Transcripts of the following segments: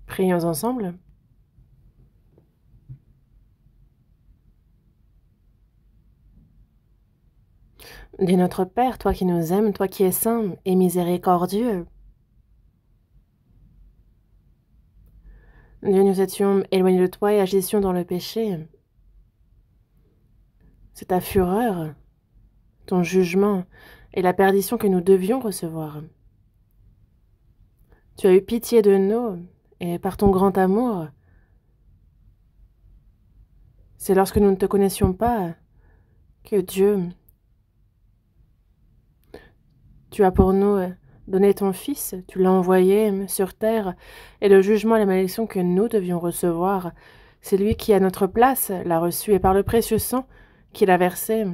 Prions ensemble. Dis notre Père, toi qui nous aimes, toi qui es saint et miséricordieux. Dieu, nous étions éloignés de toi et agissions dans le péché. C'est ta fureur, ton jugement et la perdition que nous devions recevoir. Tu as eu pitié de nous et par ton grand amour, c'est lorsque nous ne te connaissions pas que Dieu, tu as pour nous donné ton Fils, tu l'as envoyé sur terre et le jugement et la malédiction que nous devions recevoir, c'est lui qui à notre place l'a reçu et par le précieux sang qu'il a versé,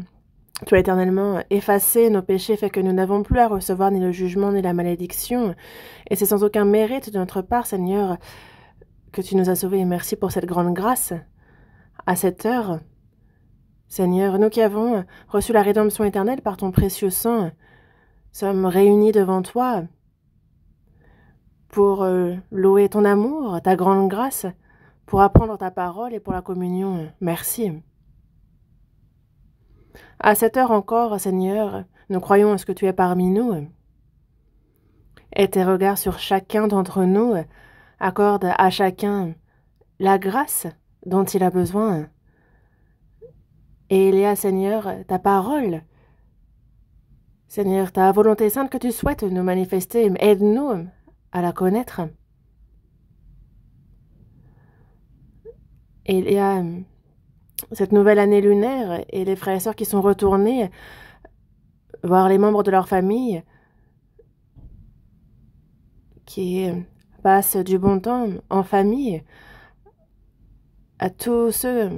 tu as éternellement effacé nos péchés, fait que nous n'avons plus à recevoir ni le jugement ni la malédiction. Et c'est sans aucun mérite de notre part, Seigneur, que tu nous as sauvés. Et merci pour cette grande grâce. À cette heure, Seigneur, nous qui avons reçu la rédemption éternelle par ton précieux sang, sommes réunis devant toi pour louer ton amour, ta grande grâce, pour apprendre ta parole et pour la communion. Merci. À cette heure encore, Seigneur, nous croyons à ce que tu es parmi nous. Et tes regards sur chacun d'entre nous accordent à chacun la grâce dont il a besoin. Et il y a, Seigneur, ta parole, Seigneur, ta volonté sainte que tu souhaites nous manifester. Aide-nous à la connaître. Et il y a cette nouvelle année lunaire et les frères et sœurs qui sont retournés voir les membres de leur famille qui passent du bon temps en famille, à tous ceux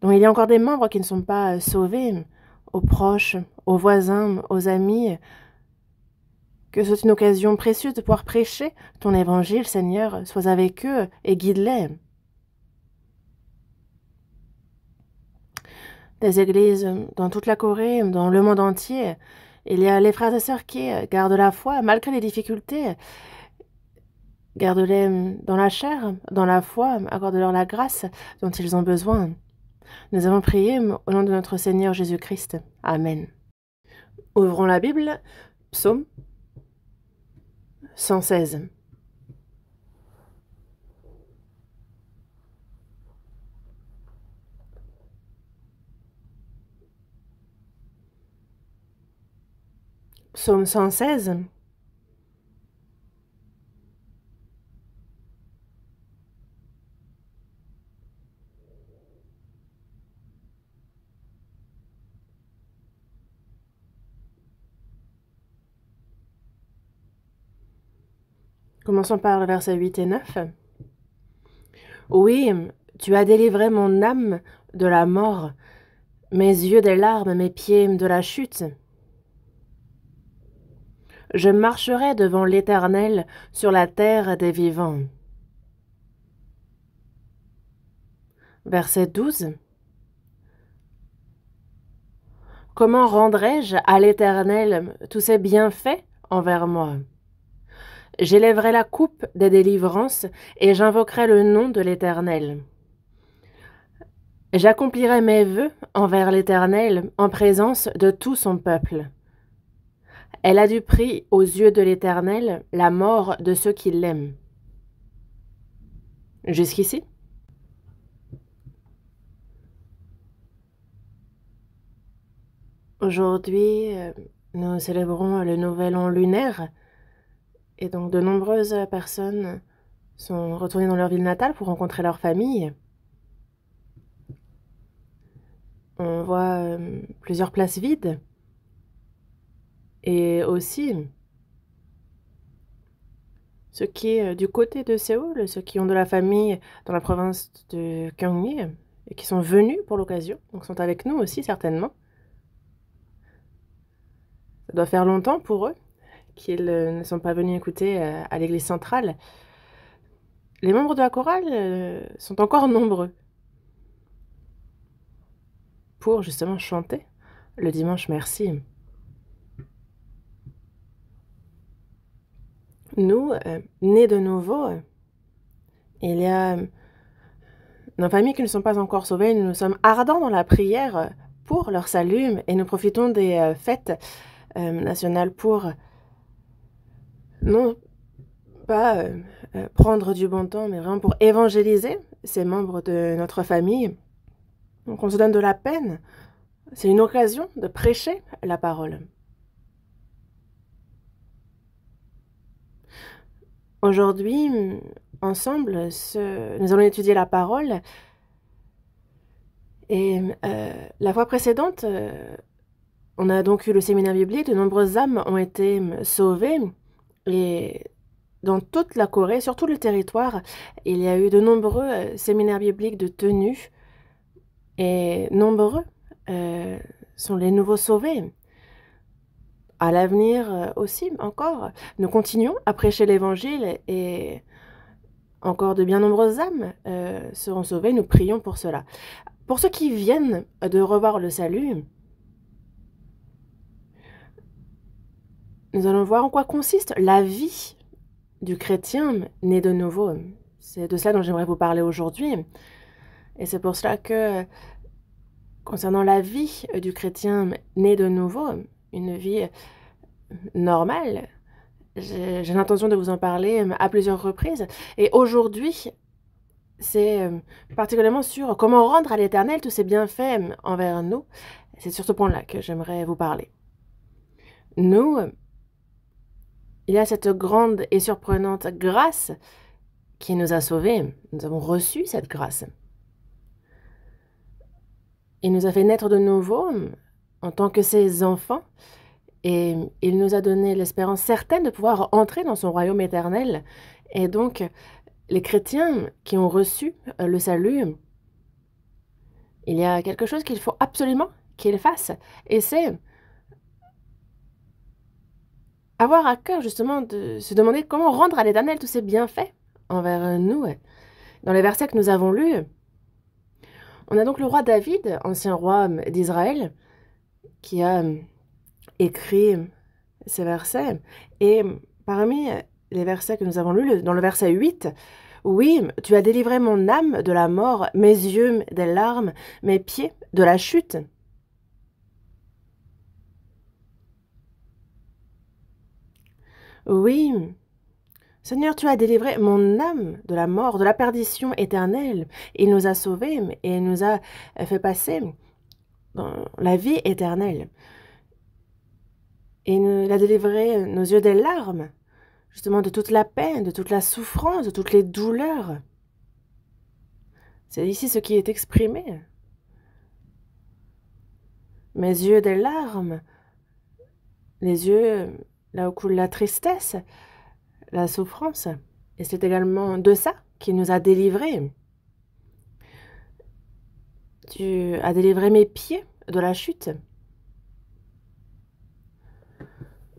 dont il y a encore des membres qui ne sont pas sauvés, aux proches, aux voisins, aux amis, que c'est une occasion précieuse de pouvoir prêcher ton évangile, Seigneur, sois avec eux et guide-les. Des églises dans toute la Corée, dans le monde entier, il y a les frères et sœurs qui gardent la foi malgré les difficultés. Garde-les dans la chair, dans la foi, accorde-leur la grâce dont ils ont besoin. Nous avons prié au nom de notre Seigneur Jésus-Christ. Amen. Ouvrons la Bible, Psaume 116. Psaume 116. Commençons par le verset 8 et 9. Oui, tu as délivré mon âme de la mort, mes yeux des larmes, mes pieds de la chute. Je marcherai devant l'Éternel sur la terre des vivants. Verset 12. Comment rendrai-je à l'Éternel tous ses bienfaits envers moi? J'élèverai la coupe des délivrances et j'invoquerai le nom de l'Éternel. J'accomplirai mes vœux envers l'Éternel en présence de tout son peuple. Elle a du prix aux yeux de l'Éternel la mort de ceux qui l'aiment. Jusqu'ici? Aujourd'hui, nous célébrons le nouvel an lunaire et donc de nombreuses personnes sont retournées dans leur ville natale pour rencontrer leur famille. On voit plusieurs places vides et aussi ceux qui, du côté de Séoul, ceux qui ont de la famille dans la province de Gyeonggi et qui sont venus pour l'occasion, donc sont avec nous aussi certainement. Ça doit faire longtemps pour eux qu'ils ne sont pas venus écouter à l'église centrale. Les membres de la chorale sont encore nombreux pour justement chanter le dimanche merci. Nous, nés de nouveau, Il y a nos familles qui ne sont pas encore sauvées. Nous sommes ardents dans la prière pour leur salut et nous profitons des fêtes nationales pour non pas prendre du bon temps, mais vraiment pour évangéliser ces membres de notre famille. Donc on se donne de la peine. C'est une occasion de prêcher la parole. Aujourd'hui, ensemble, nous allons étudier la parole. Et la fois précédente, on a donc eu le séminaire biblique. De nombreuses âmes ont été sauvées. Et dans toute la Corée, sur tout le territoire, il y a eu de nombreux séminaires bibliques de tenue. Et nombreux sont les nouveaux sauvés. À l'avenir aussi, encore, nous continuons à prêcher l'Évangile et encore de bien nombreuses âmes seront sauvées. Nous prions pour cela. Pour ceux qui viennent de revoir le salut, nous allons voir en quoi consiste la vie du chrétien né de nouveau. C'est de cela dont j'aimerais vous parler aujourd'hui. Et c'est pour cela que, concernant la vie du chrétien né de nouveau, une vie normale, j'ai l'intention de vous en parler à plusieurs reprises. Et aujourd'hui, c'est particulièrement sur comment rendre à l'Éternel tous ses bienfaits envers nous. C'est sur ce point-là que j'aimerais vous parler. Nous, il y a cette grande et surprenante grâce qui nous a sauvés. Nous avons reçu cette grâce. Il nous a fait naître de nouveau en tant que ses enfants et il nous a donné l'espérance certaine de pouvoir entrer dans son royaume éternel. Et donc, les chrétiens qui ont reçu le salut, il y a quelque chose qu'il faut absolument qu'ils fassent. Et c'est avoir à cœur justement de se demander comment rendre à l'Éternel tous ses bienfaits envers nous. Dans les versets que nous avons lus, on a donc le roi David, ancien roi d'Israël, qui a écrit ces versets. Et parmi les versets que nous avons lus, dans le verset 8, « Oui, tu as délivré mon âme de la mort, mes yeux des larmes, mes pieds de la chute. » Oui, Seigneur, tu as délivré mon âme de la mort, de la perdition éternelle. Il nous a sauvés et nous a fait passer dans la vie éternelle. Et il a délivré nos yeux des larmes, justement de toute la peine, de toute la souffrance, de toutes les douleurs. C'est ici ce qui est exprimé. Mes yeux des larmes, les yeux là où coule la tristesse, la souffrance. Et c'est également de ça qu'il nous a délivrés. Tu as délivré mes pieds de la chute.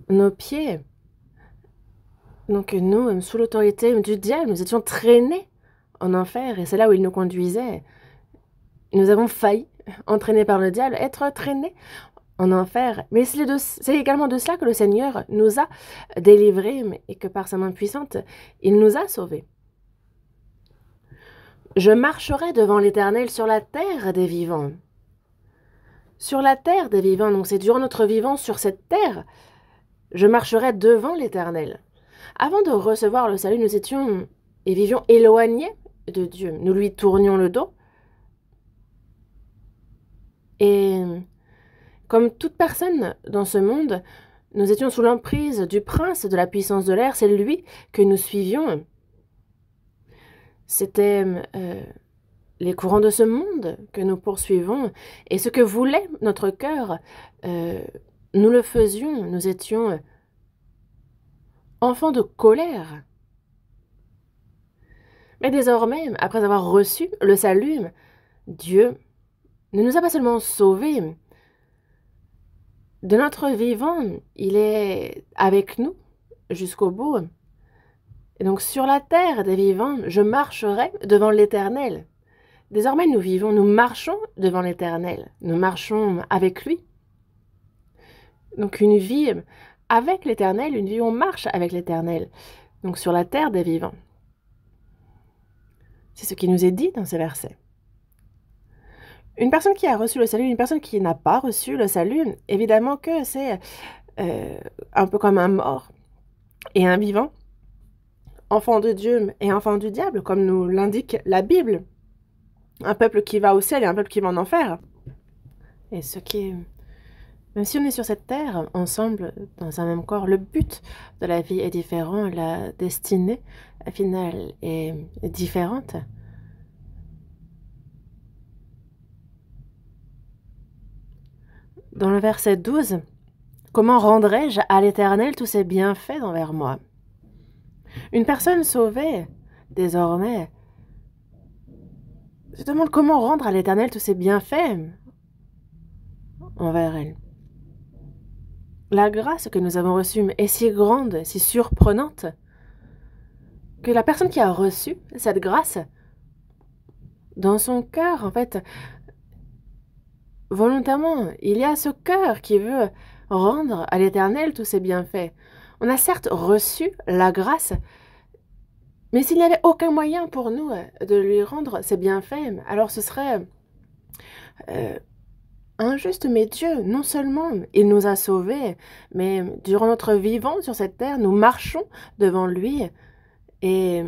Nos pieds. Donc nous, sous l'autorité du diable, nous étions traînés en enfer et c'est là où il nous conduisait. Nous avons failli, entraînés par le diable, être traînés en enfer. Mais c'est également de cela que le Seigneur nous a délivrés et que par sa main puissante, il nous a sauvés. Je marcherai devant l'Éternel sur la terre des vivants. Sur la terre des vivants, donc c'est durant notre vivant sur cette terre, je marcherai devant l'Éternel. Avant de recevoir le salut, nous étions et vivions éloignés de Dieu. Nous lui tournions le dos. Et comme toute personne dans ce monde, nous étions sous l'emprise du prince de la puissance de l'air. C'est lui que nous suivions. C'était les courants de ce monde que nous poursuivons. Et ce que voulait notre cœur, nous le faisions. Nous étions enfants de colère. Mais désormais, après avoir reçu le salut, Dieu ne nous a pas seulement sauvés. De notre vivant, il est avec nous jusqu'au bout. Et donc sur la terre des vivants, je marcherai devant l'Éternel. Désormais, nous vivons, nous marchons devant l'Éternel. Nous marchons avec lui. Donc une vie avec l'Éternel, une vie où on marche avec l'Éternel. Donc sur la terre des vivants. C'est ce qui nous est dit dans ces versets. Une personne qui a reçu le salut, une personne qui n'a pas reçu le salut, évidemment que c'est un peu comme un mort et un vivant, enfant de Dieu et enfant du diable, comme nous l'indique la Bible. Un peuple qui va au ciel et un peuple qui va en enfer. Et ce qui est... Même si on est sur cette terre, ensemble, dans un même corps, le but de la vie est différent, la destinée finale est différente. Dans le verset 12, « Comment rendrai-je à l'Éternel tous ses bienfaits envers moi ?» Une personne sauvée, désormais, se demande comment rendre à l'Éternel tous ses bienfaits envers elle. La grâce que nous avons reçue est si grande, si surprenante, que la personne qui a reçu cette grâce, dans son cœur, en fait, volontairement, il y a ce cœur qui veut rendre à l'Éternel tous ses bienfaits. On a certes reçu la grâce, mais s'il n'y avait aucun moyen pour nous de lui rendre ses bienfaits, alors ce serait injuste. Mais Dieu, non seulement il nous a sauvés, mais durant notre vivant sur cette terre, nous marchons devant lui et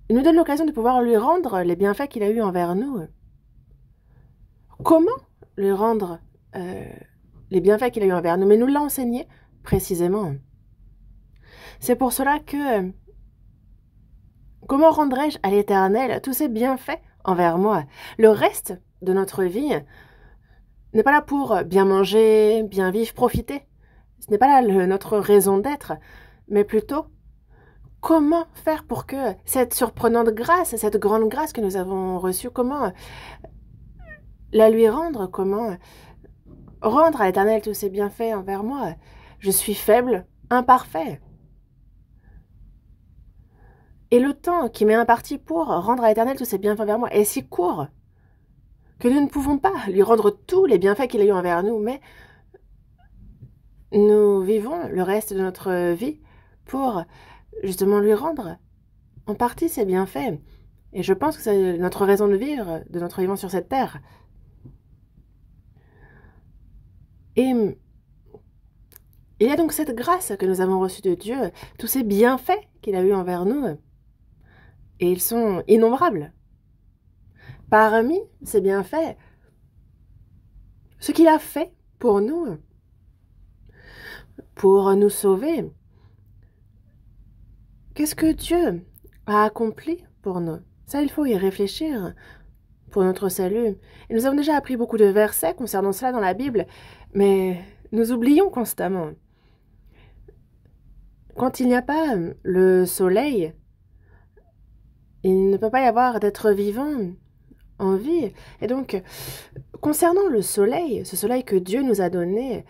il nous donne l'occasion de pouvoir lui rendre les bienfaits qu'il a eus envers nous. Comment lui rendre les bienfaits qu'il a eus envers nous? Mais nous l'a enseigné précisément. C'est pour cela que comment rendrai-je à l'Éternel tous ses bienfaits envers moi? Le reste de notre vie n'est pas là pour bien manger, bien vivre, profiter. Ce n'est pas là notre raison d'être, mais plutôt comment faire pour que cette surprenante grâce, cette grande grâce que nous avons reçue, comment la lui rendre, comment rendre à l'Éternel tous ses bienfaits envers moi? Je suis faible, imparfait. Et le temps qui m'est imparti pour rendre à l'Éternel tous ses bienfaits envers moi est si court que nous ne pouvons pas lui rendre tous les bienfaits qu'il a eu envers nous, mais nous vivons le reste de notre vie pour justement lui rendre en partie ses bienfaits. Et je pense que c'est notre raison de vivre, de notre vivant sur cette terre. Et il y a donc cette grâce que nous avons reçue de Dieu, tous ces bienfaits qu'il a eu envers nous, et ils sont innombrables. Parmi ces bienfaits, ce qu'il a fait pour nous sauver, qu'est-ce que Dieu a accompli pour nous? Ça, il faut y réfléchir pour notre salut. Et nous avons déjà appris beaucoup de versets concernant cela dans la Bible, mais nous oublions constamment. Quand il n'y a pas le soleil, il ne peut pas y avoir d'être vivant en vie. Et donc, concernant le soleil, ce soleil que Dieu nous a donné,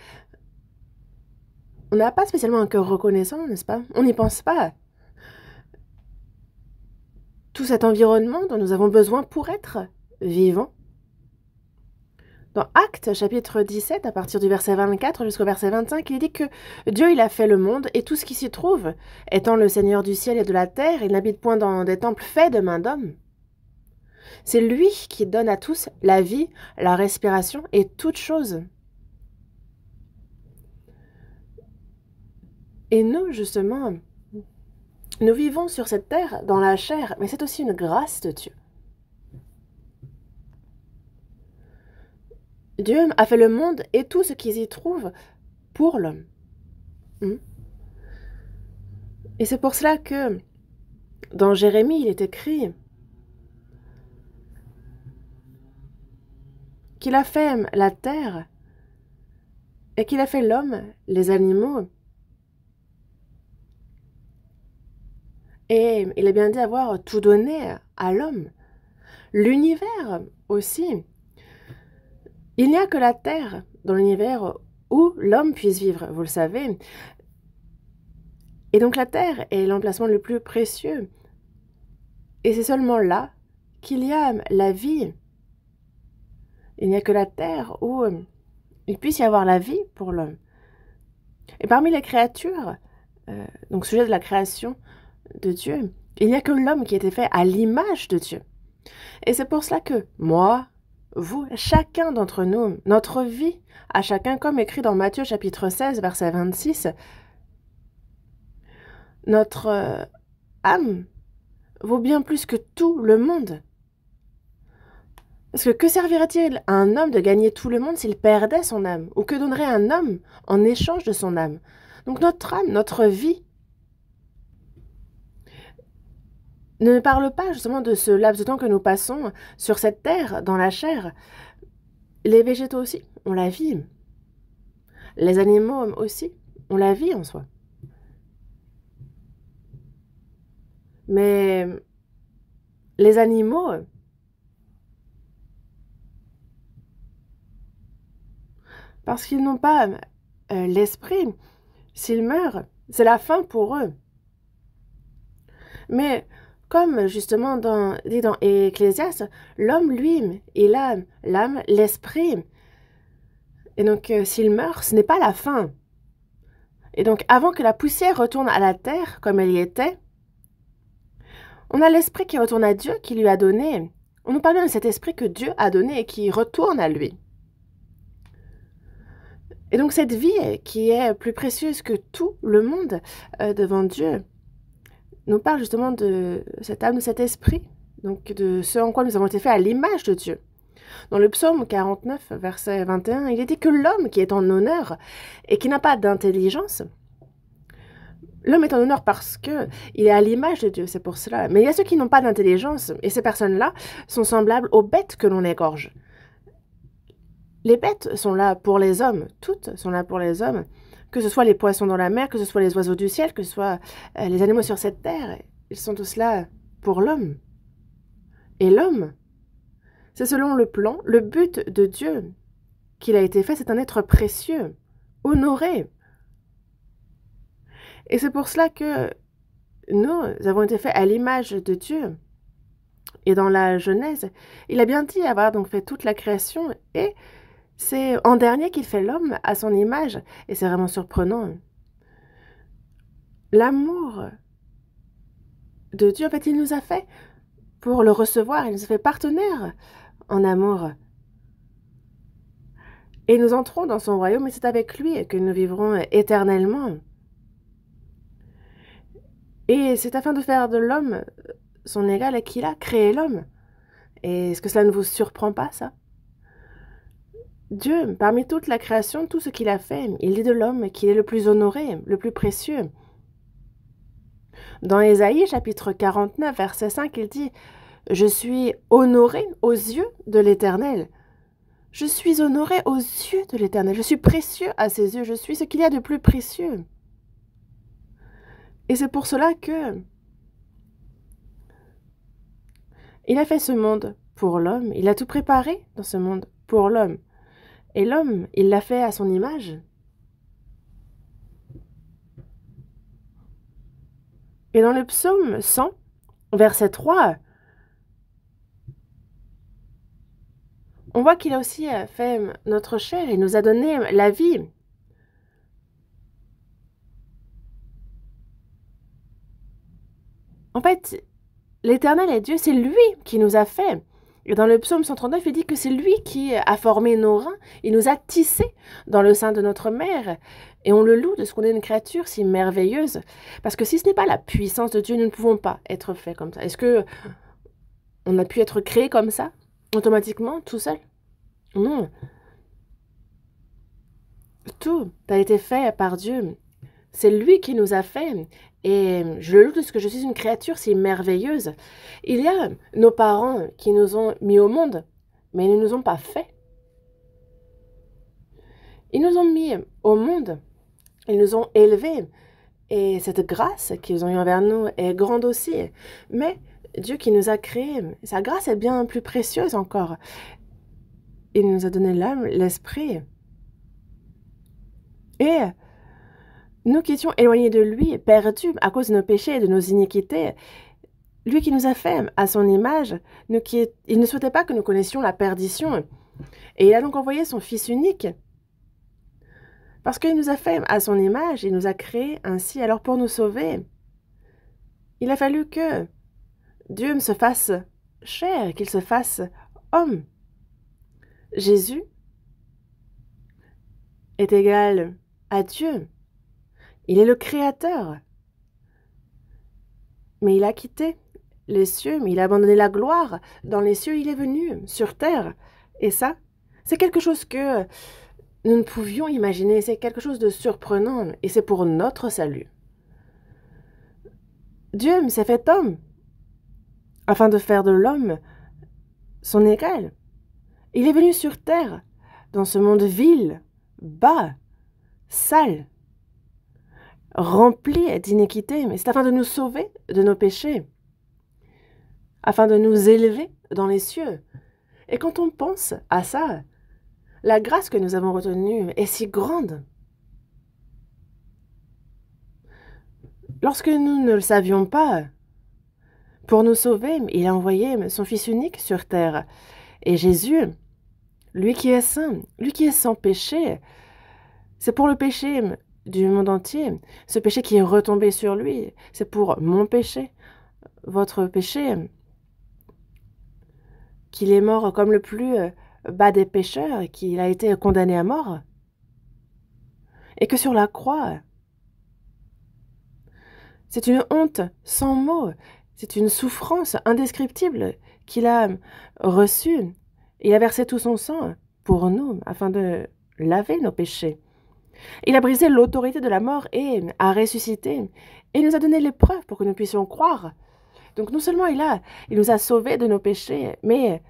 on n'a pas spécialement un cœur reconnaissant, n'est-ce pas? On n'y pense pas. Tout cet environnement dont nous avons besoin pour être vivants. Dans Actes, chapitre 17, à partir du verset 24 jusqu'au verset 25, il dit que Dieu, il a fait le monde et tout ce qui s'y trouve. Étant le Seigneur du ciel et de la terre, il n'habite point dans des temples faits de main d'homme. C'est lui qui donne à tous la vie, la respiration et toutes choses. Et nous, justement, nous vivons sur cette terre dans la chair, mais c'est aussi une grâce de Dieu. Dieu a fait le monde et tout ce qui s'y trouve pour l'homme. Et c'est pour cela que dans Jérémie, il est écrit qu'il a fait la terre et qu'il a fait l'homme, les animaux. Et il est bien dit avoir tout donné à l'homme. L'univers aussi. Il n'y a que la terre dans l'univers où l'homme puisse vivre, vous le savez. Et donc la terre est l'emplacement le plus précieux. Et c'est seulement là qu'il y a la vie. Il n'y a que la terre où il puisse y avoir la vie pour l'homme. Et parmi les créatures, donc sujet de la création de Dieu, Il n'y a que l'homme qui a été fait à l'image de Dieu. Et c'est pour cela que moi, vous, chacun d'entre nous, notre vie, à chacun, comme écrit dans Matthieu chapitre 16, verset 26, notre âme vaut bien plus que tout le monde. Parce que servirait-il à un homme de gagner tout le monde s'il perdait son âme? Ou que donnerait un homme en échange de son âme? Donc notre âme, notre vie, ne parle pas justement de ce laps de temps que nous passons sur cette terre, dans la chair. Les végétaux aussi ont la vie. Les animaux aussi ont la vie en soi. Mais les animaux, parce qu'ils n'ont pas l'esprit, s'ils meurent, c'est la fin pour eux. Mais comme justement dit dans Ecclésiaste, l'homme, lui, il a l'âme, l'esprit. Et donc, s'il meurt, ce n'est pas la fin. Et donc, avant que la poussière retourne à la terre, comme elle y était, on a l'esprit qui retourne à Dieu, qui lui a donné. On nous parle de cet esprit que Dieu a donné et qui retourne à lui. Et donc, cette vie qui est plus précieuse que tout le monde devant Dieu, nous parle justement de cette âme, de cet esprit, donc de ce en quoi nous avons été faits à l'image de Dieu. Dans le psaume 49, verset 21, il est dit que l'homme qui est en honneur et qui n'a pas d'intelligence, l'homme est en honneur parce qu'il est à l'image de Dieu, c'est pour cela. Mais il y a ceux qui n'ont pas d'intelligence, et ces personnes-là sont semblables aux bêtes que l'on égorge. Les bêtes sont là pour les hommes, toutes sont là pour les hommes, que ce soit les poissons dans la mer, que ce soit les oiseaux du ciel, que ce soit les animaux sur cette terre, ils sont tous là pour l'homme. Et l'homme, c'est selon le plan, le but de Dieu qu'il a été fait, c'est un être précieux, honoré. Et c'est pour cela que nous avons été faits à l'image de Dieu. Et dans la Genèse, il a bien dit avoir donc fait toute la création et c'est en dernier qu'il fait l'homme à son image. Et c'est vraiment surprenant. L'amour de Dieu, en fait, il nous a fait pour le recevoir. Il nous a fait partenaires en amour. Et nous entrons dans son royaume et c'est avec lui que nous vivrons éternellement. Et c'est afin de faire de l'homme son égal qu'il a créé l'homme. Et est-ce que cela ne vous surprend pas, ça? Dieu, parmi toute la création, tout ce qu'il a fait, il dit de l'homme qu'il est le plus honoré, le plus précieux. Dans Ésaïe, chapitre 49, verset 5, il dit « Je suis honoré aux yeux de l'Éternel. Je suis honoré aux yeux de l'Éternel. Je suis précieux à ses yeux. Je suis ce qu'il y a de plus précieux. » Et c'est pour cela que il a fait ce monde pour l'homme. Il a tout préparé dans ce monde pour l'homme. Et l'homme, il l'a fait à son image. Et dans le psaume 100, verset 3, on voit qu'il a aussi fait notre chair et nous a donné la vie. En fait, l'Éternel est Dieu, c'est lui qui nous a fait. Et dans le psaume 139, il dit que c'est lui qui a formé nos reins, il nous a tissés dans le sein de notre mère. Et on le loue de ce qu'on est une créature si merveilleuse. Parce que si ce n'est pas la puissance de Dieu, nous ne pouvons pas être faits comme ça. Est-ce que on a pu être créé comme ça, automatiquement, tout seul? Non. Tout a été fait par Dieu. C'est lui qui nous a fait. Et je le loue de ce que je suis une créature si merveilleuse. Il y a nos parents qui nous ont mis au monde, mais ils ne nous ont pas fait. Ils nous ont mis au monde, ils nous ont élevés. Et cette grâce qu'ils ont eue envers nous est grande aussi. Mais Dieu qui nous a créés, sa grâce est bien plus précieuse encore. Il nous a donné l'âme, l'esprit. Et nous qui étions éloignés de lui, perdus à cause de nos péchés et de nos iniquités, lui qui nous a fait à son image, il ne souhaitait pas que nous connaissions la perdition. Et il a donc envoyé son Fils unique. Parce qu'il nous a fait à son image, il nous a créés ainsi, alors pour nous sauver. il a fallu que Dieu se fasse chair, qu'il se fasse homme. Jésus est égal à Dieu. Il est le Créateur. Mais il a quitté les cieux, mais il a abandonné la gloire dans les cieux. Il est venu sur terre. Et ça, c'est quelque chose que nous ne pouvions imaginer. C'est quelque chose de surprenant. Et c'est pour notre salut. Dieu s'est fait homme afin de faire de l'homme son égal. Il est venu sur terre, dans ce monde vil, bas, sale, rempli d'iniquité, mais c'est afin de nous sauver de nos péchés, afin de nous élever dans les cieux. Et quand on pense à ça, la grâce que nous avons retenue est si grande. Lorsque nous ne le savions pas, pour nous sauver, il a envoyé son Fils unique sur terre. Et Jésus, lui qui est saint, lui qui est sans péché, c'est pour le péché du monde entier, ce péché qui est retombé sur lui, c'est pour mon péché, votre péché, qu'il est mort comme le plus bas des pécheurs, qu'il a été condamné à mort, et que sur la croix, c'est une honte sans mots, c'est une souffrance indescriptible qu'il a reçue. Il a versé tout son sang pour nous, afin de laver nos péchés. Il a brisé l'autorité de la mort et a ressuscité. Et il nous a donné l'épreuve pour que nous puissions croire. Donc non seulement il nous a sauvés de nos péchés, mais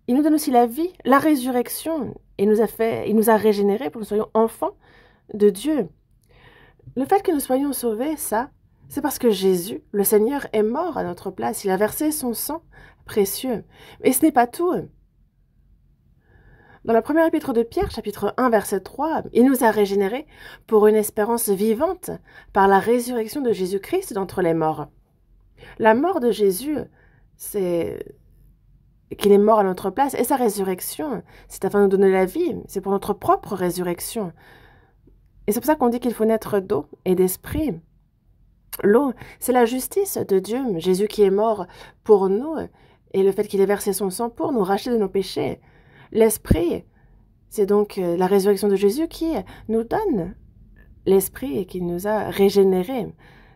il nous donne aussi la vie, la résurrection. Et il nous a régénérés pour que nous soyons enfants de Dieu. Le fait que nous soyons sauvés, ça, c'est parce que Jésus, le Seigneur, est mort à notre place. Il a versé son sang précieux. Et ce n'est pas tout. Dans la première épître de Pierre, chapitre 1, verset 3, il nous a régénérés pour une espérance vivante par la résurrection de Jésus-Christ d'entre les morts. La mort de Jésus, c'est qu'il est mort à notre place, et sa résurrection, c'est afin de nous donner la vie, c'est pour notre propre résurrection. Et c'est pour ça qu'on dit qu'il faut naître d'eau et d'esprit. L'eau, c'est la justice de Dieu, Jésus qui est mort pour nous, et le fait qu'il ait versé son sang pour nous racheter de nos péchés. L'esprit, c'est donc la résurrection de Jésus qui nous donne l'esprit et qui nous a régénérés.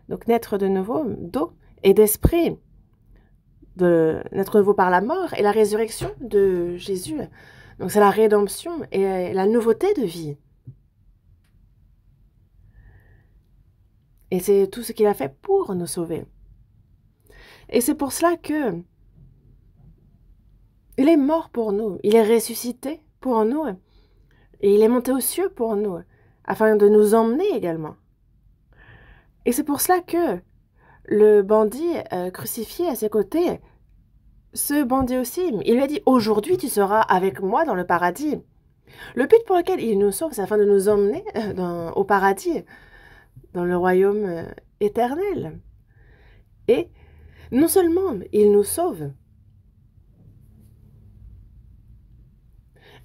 Donc naître de nouveau d'eau et d'esprit, naître de nouveau par la mort et la résurrection de Jésus. Donc c'est la rédemption et la nouveauté de vie. Et c'est tout ce qu'il a fait pour nous sauver. Et c'est pour cela que il est mort pour nous, il est ressuscité pour nous, et il est monté aux cieux pour nous, afin de nous emmener également. Et c'est pour cela que le bandit crucifié à ses côtés, ce bandit aussi, il lui a dit « Aujourd'hui, tu seras avec moi dans le paradis ». Le but pour lequel il nous sauve, c'est afin de nous emmener au paradis, dans le royaume éternel. Et non seulement il nous sauve,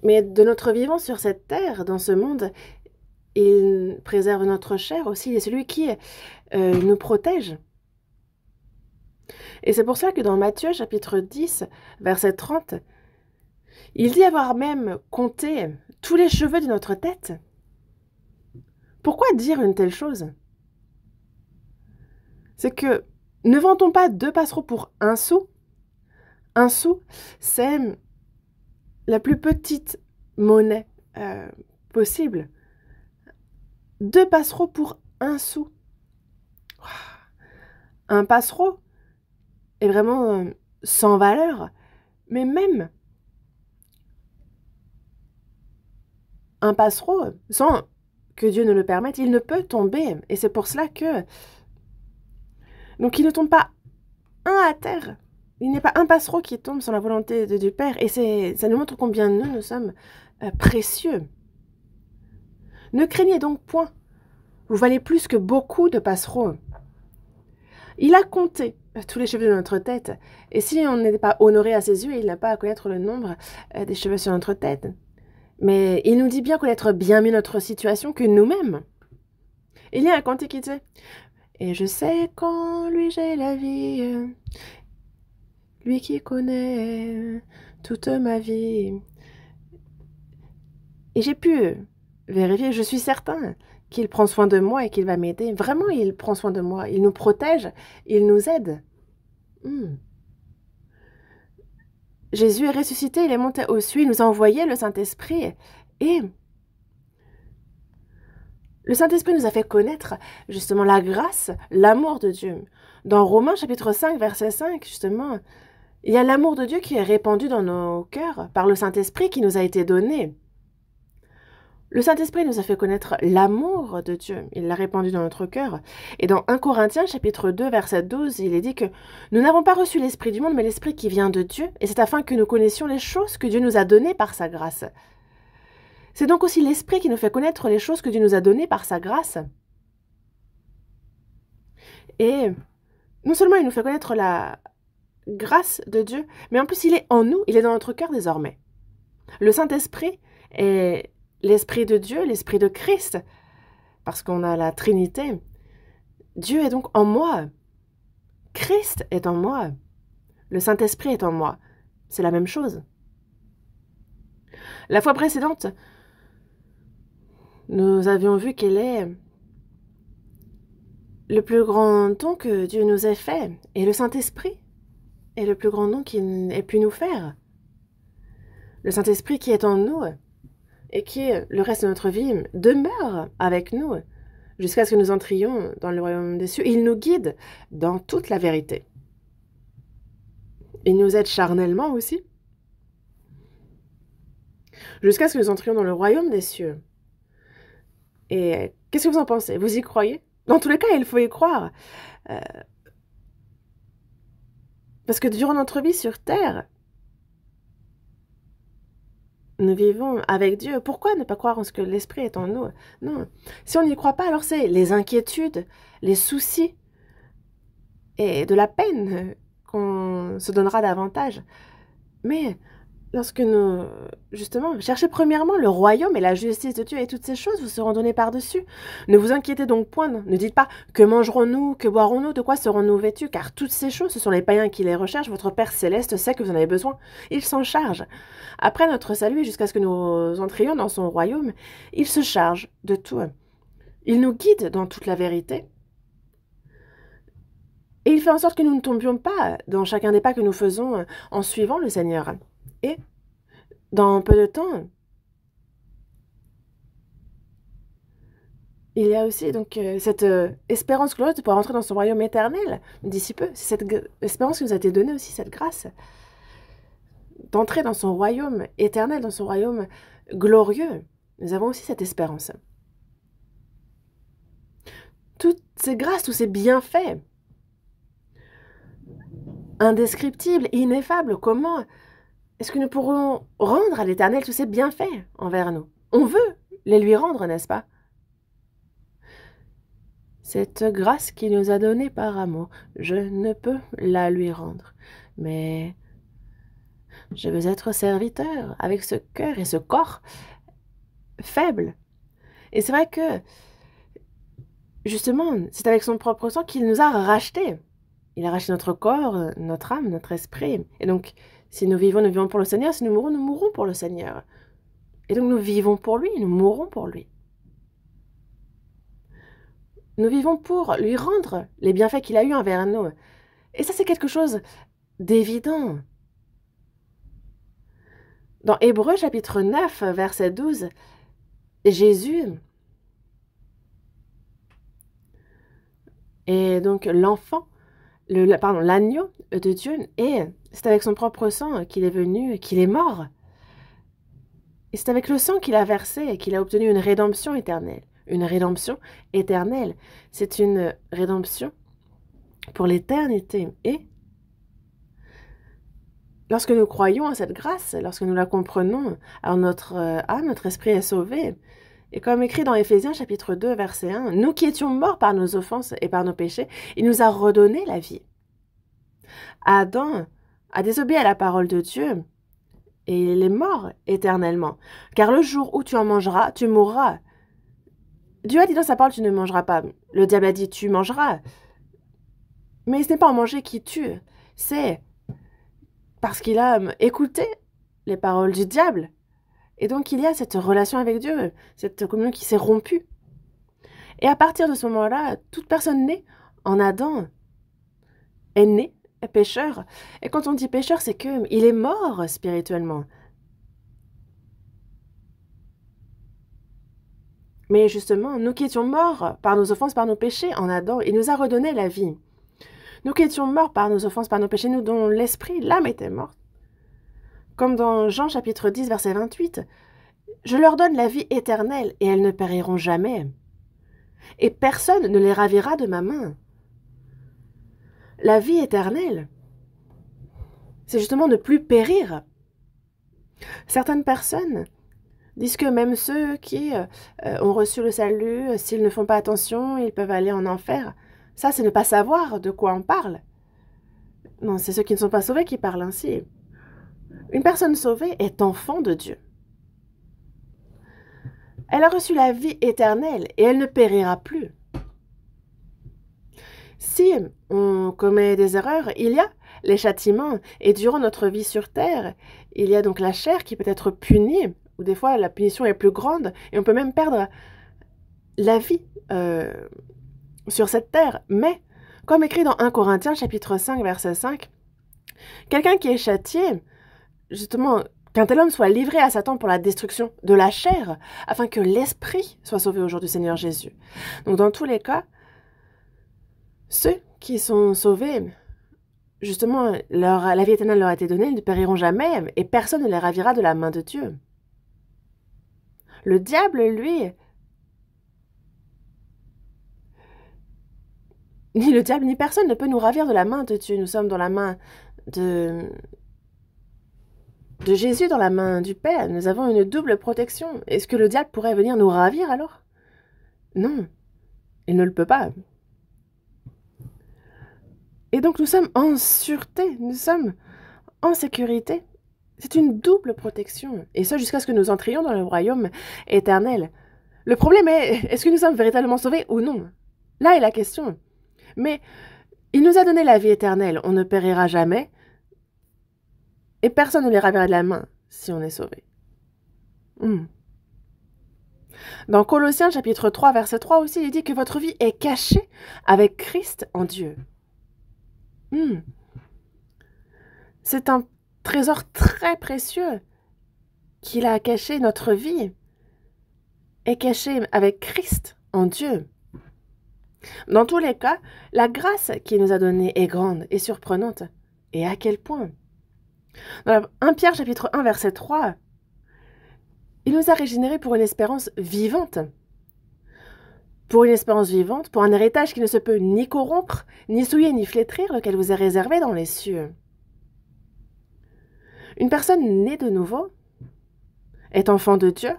mais de notre vivant sur cette terre, dans ce monde, il préserve notre chair aussi. Il est celui qui nous protège. Et c'est pour ça que dans Matthieu, chapitre 10, verset 30, il dit avoir même compté tous les cheveux de notre tête. Pourquoi dire une telle chose? C'est que ne vendons pas 2 passereaux pour 1 sou. 1 sou, c'est la plus petite monnaie possible. 2 passereaux pour 1 sou. Un passereau est vraiment sans valeur, mais même un passereau, sans que Dieu ne le permette, il ne peut tomber. Et c'est pour cela que... Donc il ne tombe pas un à terre. Il n'est pas un passereau qui tombe sans la volonté du Père. Et ça nous montre combien nous sommes précieux. Ne craignez donc point. Vous valez plus que beaucoup de passereaux. Il a compté tous les cheveux de notre tête. Et si on n'est pas honoré à ses yeux, il n'a pas à connaître le nombre des cheveux sur notre tête. Mais il nous dit bien connaître bien mieux notre situation que nous-mêmes. Il y a un cantique qui dit Et je sais qu'en lui j'ai la vie, lui qui connaît toute ma vie. Et j'ai pu vérifier, je suis certain qu'il prend soin de moi et qu'il va m'aider. Vraiment, il prend soin de moi. Il nous protège, il nous aide. Jésus est ressuscité, il est monté aux cieux, il nous a envoyé le Saint-Esprit. Et le Saint-Esprit nous a fait connaître justement la grâce, l'amour de Dieu. Dans Romains chapitre 5, verset 5, justement, il y a l'amour de Dieu qui est répandu dans nos cœurs par le Saint-Esprit qui nous a été donné. Le Saint-Esprit nous a fait connaître l'amour de Dieu. Il l'a répandu dans notre cœur. Et dans 1 Corinthiens, chapitre 2, verset 12, il est dit que nous n'avons pas reçu l'Esprit du monde, mais l'Esprit qui vient de Dieu. Et c'est afin que nous connaissions les choses que Dieu nous a données par sa grâce. C'est donc aussi l'Esprit qui nous fait connaître les choses que Dieu nous a données par sa grâce. Et non seulement il nous fait connaître la grâce de Dieu, mais en plus il est en nous, il est dans notre cœur désormais. Le Saint-Esprit est l'Esprit de Dieu, l'Esprit de Christ, parce qu'on a la Trinité. Dieu est donc en moi. Christ est en moi. Le Saint-Esprit est en moi. C'est la même chose. La fois précédente, nous avions vu quel est le plus grand don que Dieu nous ait fait, et le Saint-Esprit est le plus grand don qu'il ait pu nous faire. Le Saint-Esprit qui est en nous et qui, le reste de notre vie, demeure avec nous jusqu'à ce que nous entrions dans le royaume des cieux. Il nous guide dans toute la vérité. Il nous aide charnellement aussi, jusqu'à ce que nous entrions dans le royaume des cieux. Et qu'est-ce que vous en pensez? Vous y croyez? Dans tous les cas, il faut y croire. Parce que durant notre vie sur terre, nous vivons avec Dieu. Pourquoi ne pas croire en ce que l'Esprit est en nous? Non. Si on n'y croit pas, alors c'est les inquiétudes, les soucis et de la peine qu'on se donnera davantage. Mais lorsque nous, justement, cherchez premièrement le royaume et la justice de Dieu, et toutes ces choses vous seront données par-dessus. Ne vous inquiétez donc point, ne dites pas « Que mangerons-nous? Que boirons-nous? De quoi serons-nous vêtus ?» Car toutes ces choses, ce sont les païens qui les recherchent. Votre Père céleste sait que vous en avez besoin. Il s'en charge. Après notre salut, jusqu'à ce que nous entrions dans son royaume, il se charge de tout. Il nous guide dans toute la vérité. Et il fait en sorte que nous ne tombions pas dans chacun des pas que nous faisons en suivant le Seigneur. Et dans peu de temps, il y a aussi donc cette espérance glorieuse de pouvoir entrer dans son royaume éternel d'ici peu. C'est cette espérance qui nous a été donnée aussi, cette grâce, d'entrer dans son royaume éternel, dans son royaume glorieux. Nous avons aussi cette espérance. Toutes ces grâces, tous ces bienfaits, indescriptibles, ineffables, comment est-ce que nous pourrons rendre à l'Éternel tous ces bienfaits envers nous? On veut les lui rendre, n'est-ce pas? Cette grâce qu'il nous a donnée par amour, je ne peux la lui rendre. Mais je veux être serviteur avec ce cœur et ce corps faible. Et c'est vrai que, justement, c'est avec son propre sang qu'il nous a rachetés. Il a racheté notre corps, notre âme, notre esprit. Et donc, si nous vivons pour le Seigneur. Si nous mourrons pour le Seigneur. Et donc, nous vivons pour lui, nous mourrons pour lui. Nous vivons pour lui rendre les bienfaits qu'il a eus envers nous. Et ça, c'est quelque chose d'évident. Dans Hébreux, chapitre 9, verset 12, Jésus est donc l'enfant, l'agneau de Dieu, et c'est avec son propre sang qu'il est venu, qu'il est mort. Et c'est avec le sang qu'il a versé qu'il a obtenu une rédemption éternelle. Une rédemption éternelle, c'est une rédemption pour l'éternité. Et lorsque nous croyons à cette grâce, lorsque nous la comprenons, alors notre âme, notre esprit est sauvé. Et comme écrit dans Éphésiens chapitre 2, verset 1, « Nous qui étions morts par nos offenses et par nos péchés, il nous a redonné la vie. » Adam a désobéi à la parole de Dieu et il est mort éternellement. Car le jour où tu en mangeras, tu mourras. Dieu a dit dans sa parole, tu ne mangeras pas. Le diable a dit, tu mangeras. Mais ce n'est pas en manger qui tue. C'est parce qu'il a écouté les paroles du diable. Et donc il y a cette relation avec Dieu, cette communion qui s'est rompue. Et à partir de ce moment-là, toute personne née en Adam est née, est pécheur. Et quand on dit pécheur, c'est qu'il est mort spirituellement. Mais justement, nous qui étions morts par nos offenses, par nos péchés en Adam, il nous a redonné la vie. Nous qui étions morts par nos offenses, par nos péchés, nous dont l'esprit, l'âme était morte. Comme dans Jean chapitre 10, verset 28, « Je leur donne la vie éternelle, et elles ne périront jamais. Et personne ne les ravira de ma main. » La vie éternelle, c'est justement ne plus périr. Certaines personnes disent que même ceux qui ont reçu le salut, s'ils ne font pas attention, ils peuvent aller en enfer. Ça, c'est ne pas savoir de quoi on parle. Non, c'est ceux qui ne sont pas sauvés qui parlent ainsi. Une personne sauvée est enfant de Dieu. Elle a reçu la vie éternelle et elle ne périra plus. Si on commet des erreurs, il y a les châtiments. Et durant notre vie sur terre, il y a donc la chair qui peut être punie, ou des fois la punition est plus grande, et on peut même perdre la vie sur cette terre. Mais, comme écrit dans 1 Corinthiens chapitre 5, verset 5, quelqu'un qui est châtié, justement, qu'un tel homme soit livré à Satan pour la destruction de la chair, afin que l'esprit soit sauvé au jour du Seigneur Jésus. Donc dans tous les cas, ceux qui sont sauvés, justement, la vie éternelle leur a été donnée, ils ne périront jamais, et personne ne les ravira de la main de Dieu. Le diable, lui, ni le diable, ni personne ne peut nous ravir de la main de Dieu. Nous sommes dans la main de Jésus, dans la main du Père. Nous avons une double protection. Est-ce que le diable pourrait venir nous ravir alors? Non, il ne le peut pas. Et donc nous sommes en sûreté, nous sommes en sécurité. C'est une double protection. Et ça jusqu'à ce que nous entrions dans le royaume éternel. Le problème est, est-ce que nous sommes véritablement sauvés ou non? Là est la question. Mais il nous a donné la vie éternelle, on ne périra jamais. Et personne ne les ravira de la main si on est sauvé. Dans Colossiens chapitre 3, verset 3 aussi, il dit que votre vie est cachée avec Christ en Dieu. C'est un trésor très précieux qu'il a caché. Notre vie est cachée avec Christ en Dieu. Dans tous les cas, la grâce qu'il nous a donnée est grande et surprenante. Et à quel point? Dans 1 Pierre chapitre 1, verset 3, il nous a régénérés pour une espérance vivante. Pour une espérance vivante, pour un héritage qui ne se peut ni corrompre, ni souiller, ni flétrir, lequel vous est réservé dans les cieux. Une personne née de nouveau est enfant de Dieu,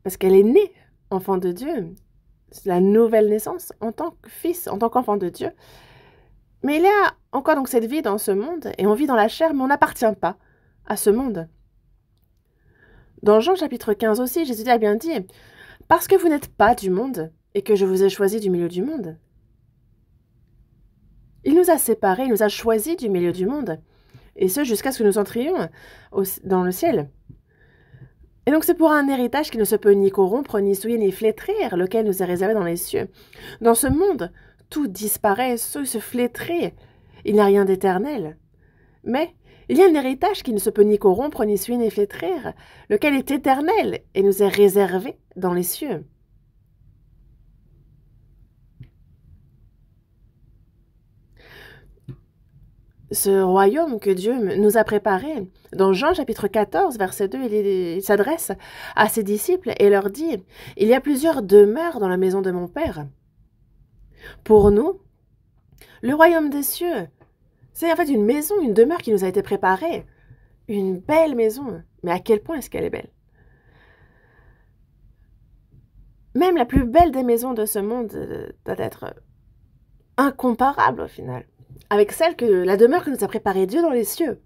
parce qu'elle est née enfant de Dieu. C'est la nouvelle naissance en tant que fils, en tant qu'enfant de Dieu. Mais il y a encore donc cette vie dans ce monde, et on vit dans la chair, mais on n'appartient pas à ce monde. Dans Jean chapitre 15 aussi, Jésus a bien dit « Parce que vous n'êtes pas du monde, et que je vous ai choisi du milieu du monde. » Il nous a séparés, il nous a choisis du milieu du monde, et ce jusqu'à ce que nous entrions dans le ciel. Et donc c'est pour un héritage qui ne se peut ni corrompre, ni souiller, ni flétrir, lequel nous est réservé dans les cieux. Dans ce monde, tout disparaît, tout se flétrit, il n'y a rien d'éternel. Mais il y a un héritage qui ne se peut ni corrompre, ni souiller, ni flétrir, lequel est éternel et nous est réservé dans les cieux. Ce royaume que Dieu nous a préparé, dans Jean chapitre 14, verset 2, il s'adresse à ses disciples et leur dit « Il y a plusieurs demeures dans la maison de mon Père. » Pour nous, le royaume des cieux, c'est en fait une maison, une demeure qui nous a été préparée. Une belle maison. Mais à quel point est-ce qu'elle est belle? Même la plus belle des maisons de ce monde doit être incomparable au final, avec celle que la demeure que nous a préparée Dieu dans les cieux.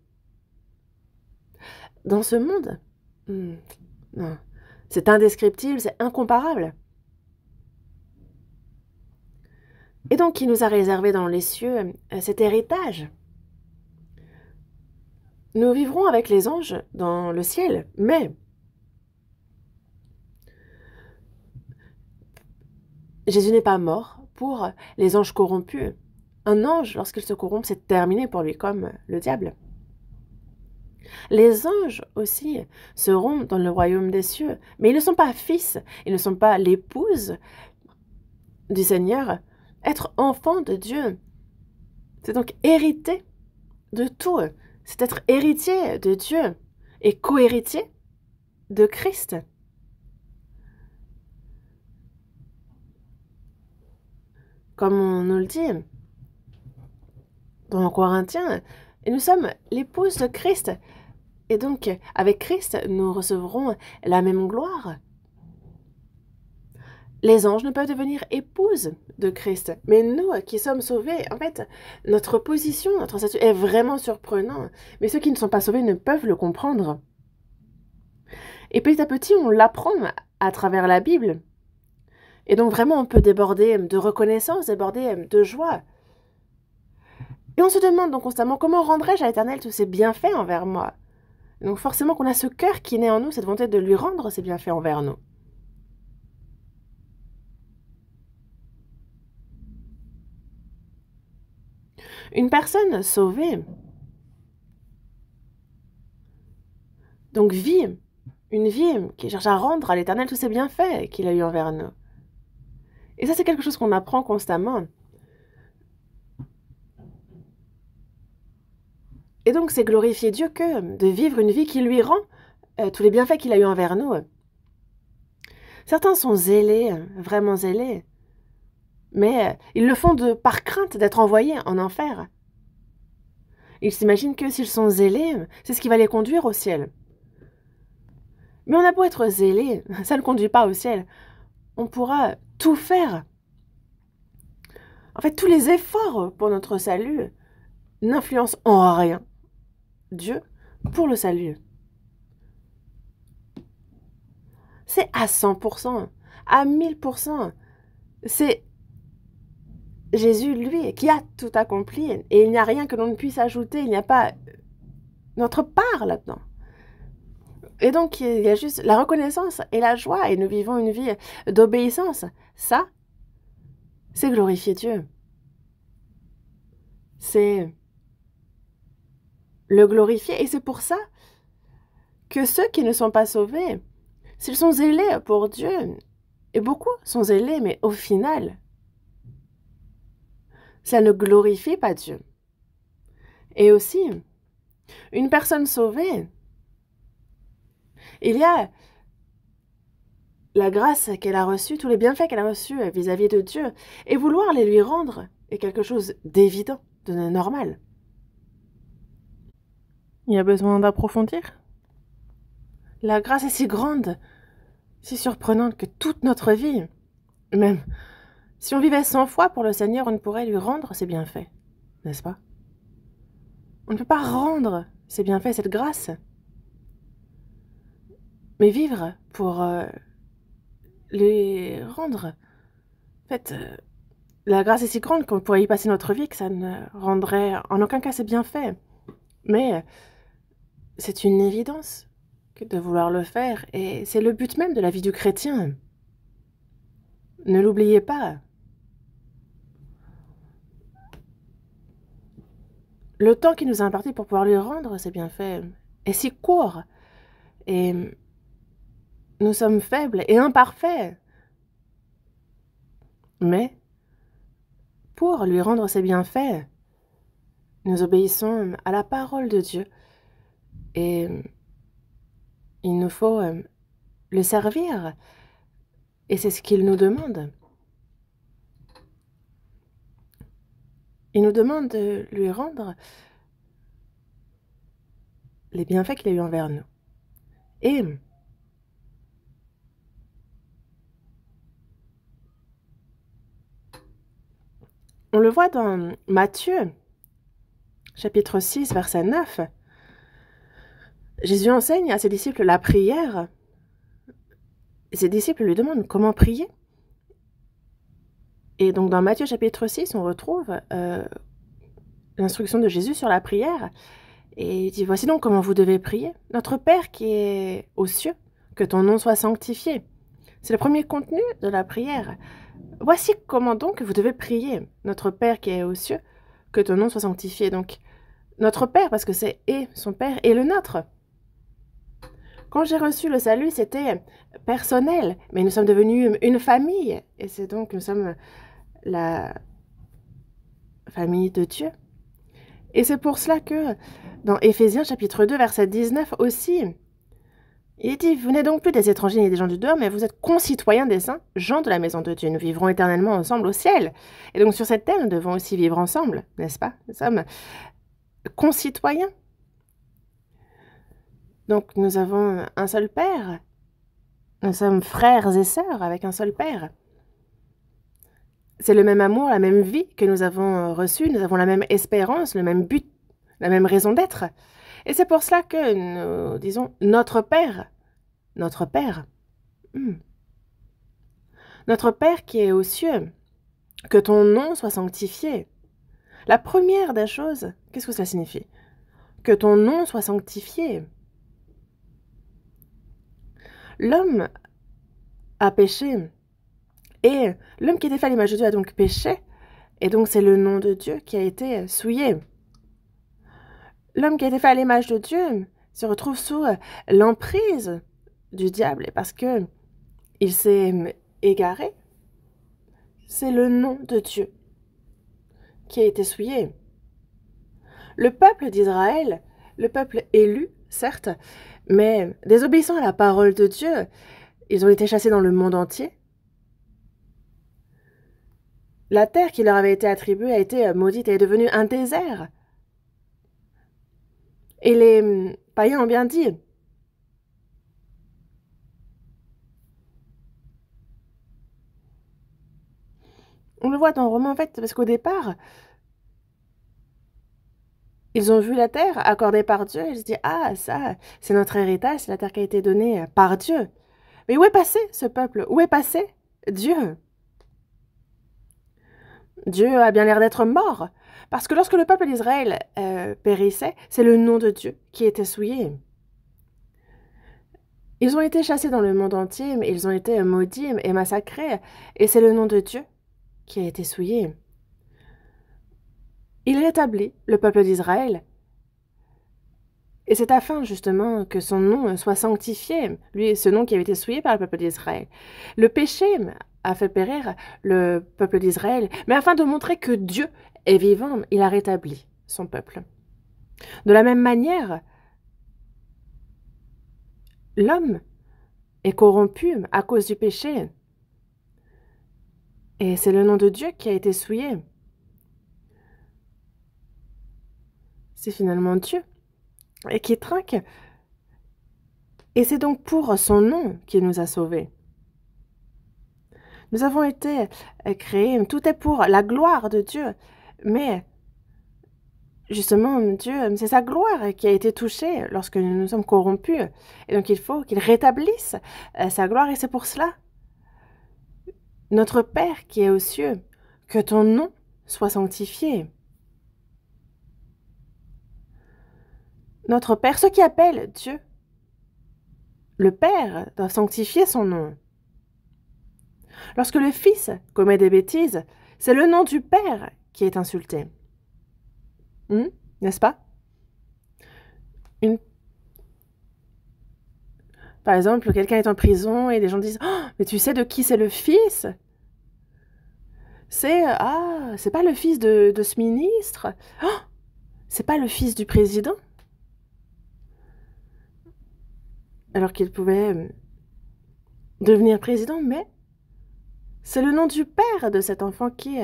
Dans ce monde, non, c'est indescriptible, c'est incomparable. Et donc, il nous a réservé dans les cieux cet héritage. Nous vivrons avec les anges dans le ciel, mais Jésus n'est pas mort pour les anges corrompus. Un ange, lorsqu'il se corrompt, c'est terminé pour lui, comme le diable. Les anges aussi seront dans le royaume des cieux, mais ils ne sont pas fils, ils ne sont pas l'épouse du Seigneur. Être enfant de Dieu, c'est donc hériter de tout, c'est être héritier de Dieu et co-héritier de Christ. Comme on nous le dit dans Corinthiens, et nous sommes l'épouse de Christ. Et donc, avec Christ, nous recevrons la même gloire. Les anges ne peuvent devenir épouses de Christ. Mais nous qui sommes sauvés, en fait, notre position, notre statut est vraiment surprenant. Mais ceux qui ne sont pas sauvés ne peuvent le comprendre. Et petit à petit, on l'apprend à travers la Bible. Et donc vraiment, on peut déborder de reconnaissance, déborder de joie. Et on se demande donc constamment, comment rendrai-je à l'Éternel tous ses bienfaits envers moi? Donc forcément qu'on a ce cœur qui naît en nous, cette volonté de lui rendre ses bienfaits envers nous. Une personne sauvée, donc vit une vie qui cherche à rendre à l'Éternel tous ses bienfaits qu'il a eu envers nous. Et ça, c'est quelque chose qu'on apprend constamment. Et donc, c'est glorifier Dieu que de vivre une vie qui lui rend tous les bienfaits qu'il a eu envers nous. Certains sont zélés, vraiment zélés, mais ils le font par crainte d'être envoyés en enfer. Ils s'imaginent que s'ils sont zélés, c'est ce qui va les conduire au ciel. Mais on a beau être zélé, ça ne conduit pas au ciel. On pourra tout faire. En fait, tous les efforts pour notre salut n'influencent en rien Dieu pour le salut. C'est à 100%, à 1000%. C'est Jésus, lui, qui a tout accompli. Et il n'y a rien que l'on ne puisse ajouter. Il n'y a pas notre part là-dedans. Et donc, il y a juste la reconnaissance et la joie. Et nous vivons une vie d'obéissance. Ça, c'est glorifier Dieu. C'est le glorifier. Et c'est pour ça que ceux qui ne sont pas sauvés, s'ils sont zélés pour Dieu, et beaucoup sont zélés, mais au final, ça ne glorifie pas Dieu. Et aussi, une personne sauvée, il y a la grâce qu'elle a reçue, tous les bienfaits qu'elle a reçus vis-à-vis de Dieu, et vouloir les lui rendre est quelque chose d'évident, de normal. Il y a besoin d'approfondir. La grâce est si grande, si surprenante que toute notre vie, même si on vivait 100 fois pour le Seigneur, on ne pourrait lui rendre ses bienfaits, n'est-ce pas? On ne peut pas rendre ses bienfaits, cette grâce. Mais vivre pour les rendre. En fait, la grâce est si grande qu'on pourrait y passer notre vie que ça ne rendrait en aucun cas ses bienfaits. Mais c'est une évidence que de vouloir le faire, et c'est le but même de la vie du chrétien. Ne l'oubliez pas. Le temps qui nous a imparti pour pouvoir lui rendre ses bienfaits est si court, et nous sommes faibles et imparfaits. Mais, pour lui rendre ses bienfaits, nous obéissons à la parole de Dieu, et il nous faut le servir, et c'est ce qu'il nous demande. Il nous demande de lui rendre les bienfaits qu'il a eu envers nous. Et on le voit dans Matthieu, chapitre 6, verset 9. Jésus enseigne à ses disciples la prière. Et ses disciples lui demandent comment prier. Et donc dans Matthieu chapitre 6, on retrouve l'instruction de Jésus sur la prière. Et il dit, voici donc comment vous devez prier. Notre Père qui est aux cieux, que ton nom soit sanctifié. C'est le premier contenu de la prière. Voici comment donc vous devez prier. Notre Père qui est aux cieux, que ton nom soit sanctifié. Donc, notre Père, parce que c'est et son Père et le nôtre. Quand j'ai reçu le salut, c'était personnel, mais nous sommes devenus une famille. Et c'est donc, nous sommes la famille de Dieu. Et c'est pour cela que, dans Éphésiens chapitre 2, verset 19 aussi, il dit, vous n'êtes donc plus des étrangers ni des gens du dehors, mais vous êtes concitoyens des saints, gens de la maison de Dieu. Nous vivrons éternellement ensemble au ciel. Et donc sur cette terre, nous devons aussi vivre ensemble, n'est-ce pas? Nous sommes concitoyens. Donc nous avons un seul Père. Nous sommes frères et sœurs avec un seul Père. C'est le même amour, la même vie que nous avons reçu. Nous avons la même espérance, le même but, la même raison d'être. Et c'est pour cela que nous disons notre Père. Notre Père. Notre Père qui est aux cieux, que ton nom soit sanctifié. La première des choses, qu'est-ce que ça signifie? Que ton nom soit sanctifié. L'homme a péché. Et l'homme qui était fait à l'image de Dieu a donc péché. Et donc c'est le nom de Dieu qui a été souillé. L'homme qui a été fait à l'image de Dieu se retrouve sous l'emprise du diable parce que il s'est égaré. C'est le nom de Dieu qui a été souillé. Le peuple d'Israël, le peuple élu, certes, mais désobéissant à la parole de Dieu, ils ont été chassés dans le monde entier. La terre qui leur avait été attribuée a été maudite et est devenue un désert. Et les païens ont bien dit, on le voit dans Romains en fait, parce qu'au départ, ils ont vu la terre accordée par Dieu, et ils se disent, ah, ça, c'est notre héritage, c'est la terre qui a été donnée par Dieu. Mais où est passé ce peuple? Où est passé Dieu? Dieu a bien l'air d'être mort, parce que lorsque le peuple d'Israël périssait, c'est le nom de Dieu qui était souillé. Ils ont été chassés dans le monde entier, mais ils ont été maudits et massacrés, et c'est le nom de Dieu qui a été souillé. Il rétablit le peuple d'Israël, et c'est afin justement que son nom soit sanctifié, lui, ce nom qui avait été souillé par le peuple d'Israël. Le péché a fait périr le peuple d'Israël, mais afin de montrer que Dieu est vivant, il a rétabli son peuple. De la même manière, l'homme est corrompu à cause du péché, et c'est le nom de Dieu qui a été souillé. C'est finalement Dieu et qui trinque. Et c'est donc pour son nom qu'il nous a sauvés. Nous avons été créés, tout est pour la gloire de Dieu, mais justement, Dieu, c'est sa gloire qui a été touchée lorsque nous nous sommes corrompus. Et donc il faut qu'il rétablisse sa gloire, et c'est pour cela. Notre Père qui est aux cieux, que ton nom soit sanctifié. Notre Père, ceux qui appellent Dieu, le Père doit sanctifier son nom. Lorsque le Fils commet des bêtises, c'est le nom du Père qui est insulté. N'est-ce pas? Par exemple, quelqu'un est en prison et les gens disent « Oh, mais tu sais de qui c'est le fils ?» C'est « Ah, c'est pas le fils de ce ministre. Oh, c'est pas le fils du président. » Alors qu'il pouvait devenir président, mais c'est le nom du père de cet enfant qui,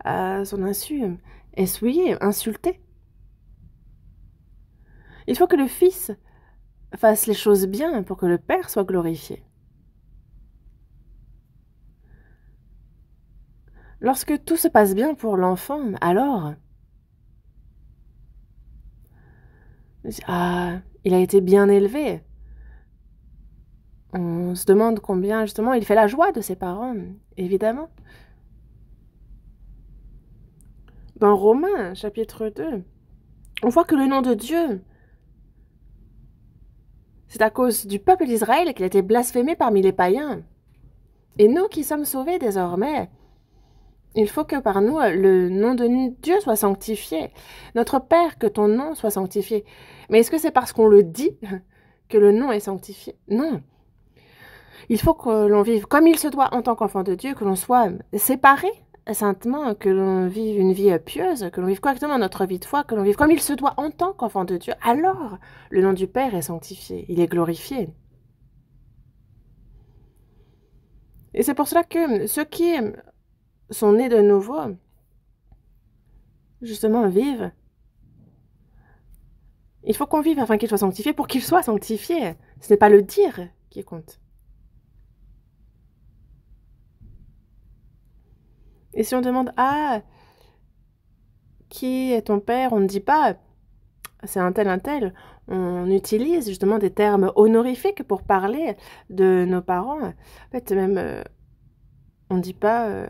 à son insu, est souillé, insulté. Il faut que le fils fasse les choses bien pour que le père soit glorifié. Lorsque tout se passe bien pour l'enfant, alors, ah, il a été bien élevé. On se demande combien, justement, il fait la joie de ses parents, évidemment. Dans Romains, chapitre 2, on voit que le nom de Dieu, c'est à cause du peuple d'Israël qu'il a été blasphémé parmi les païens. Et nous qui sommes sauvés désormais, il faut que par nous, le nom de Dieu soit sanctifié. Notre Père, que ton nom soit sanctifié. Mais est-ce que c'est parce qu'on le dit que le nom est sanctifié? Non. Il faut que l'on vive comme il se doit en tant qu'enfant de Dieu, que l'on soit séparé saintement, que l'on vive une vie pieuse, que l'on vive correctement notre vie de foi, que l'on vive comme il se doit en tant qu'enfant de Dieu. Alors, le nom du Père est sanctifié, il est glorifié. Et c'est pour cela que ceux qui sont nés de nouveau, justement, vivent. Il faut qu'on vive afin qu'il soit sanctifié pour qu'il soit sanctifié. Ce n'est pas le dire qui compte. Et si on demande « Ah, qui est ton père ?» on ne dit pas « C'est un tel ». On utilise justement des termes honorifiques pour parler de nos parents. En fait, même, on ne dit pas... on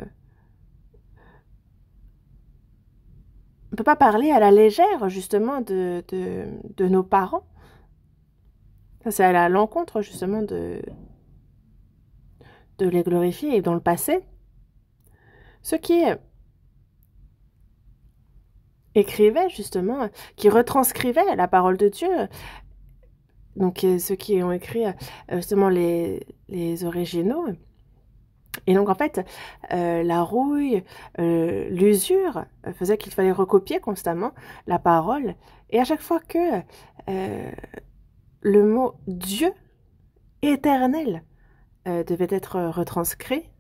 ne peut pas parler à la légère, justement, de nos parents. Ça, c'est à l'encontre, justement, de les glorifier. Et dans le passé, ceux qui écrivaient, justement, qui retranscrivaient la parole de Dieu, donc ceux qui ont écrit, justement, les originaux. Et donc, en fait, la rouille, l'usure faisait qu'il fallait recopier constamment la parole. Et à chaque fois que le mot « Dieu » éternel devait être retranscrit,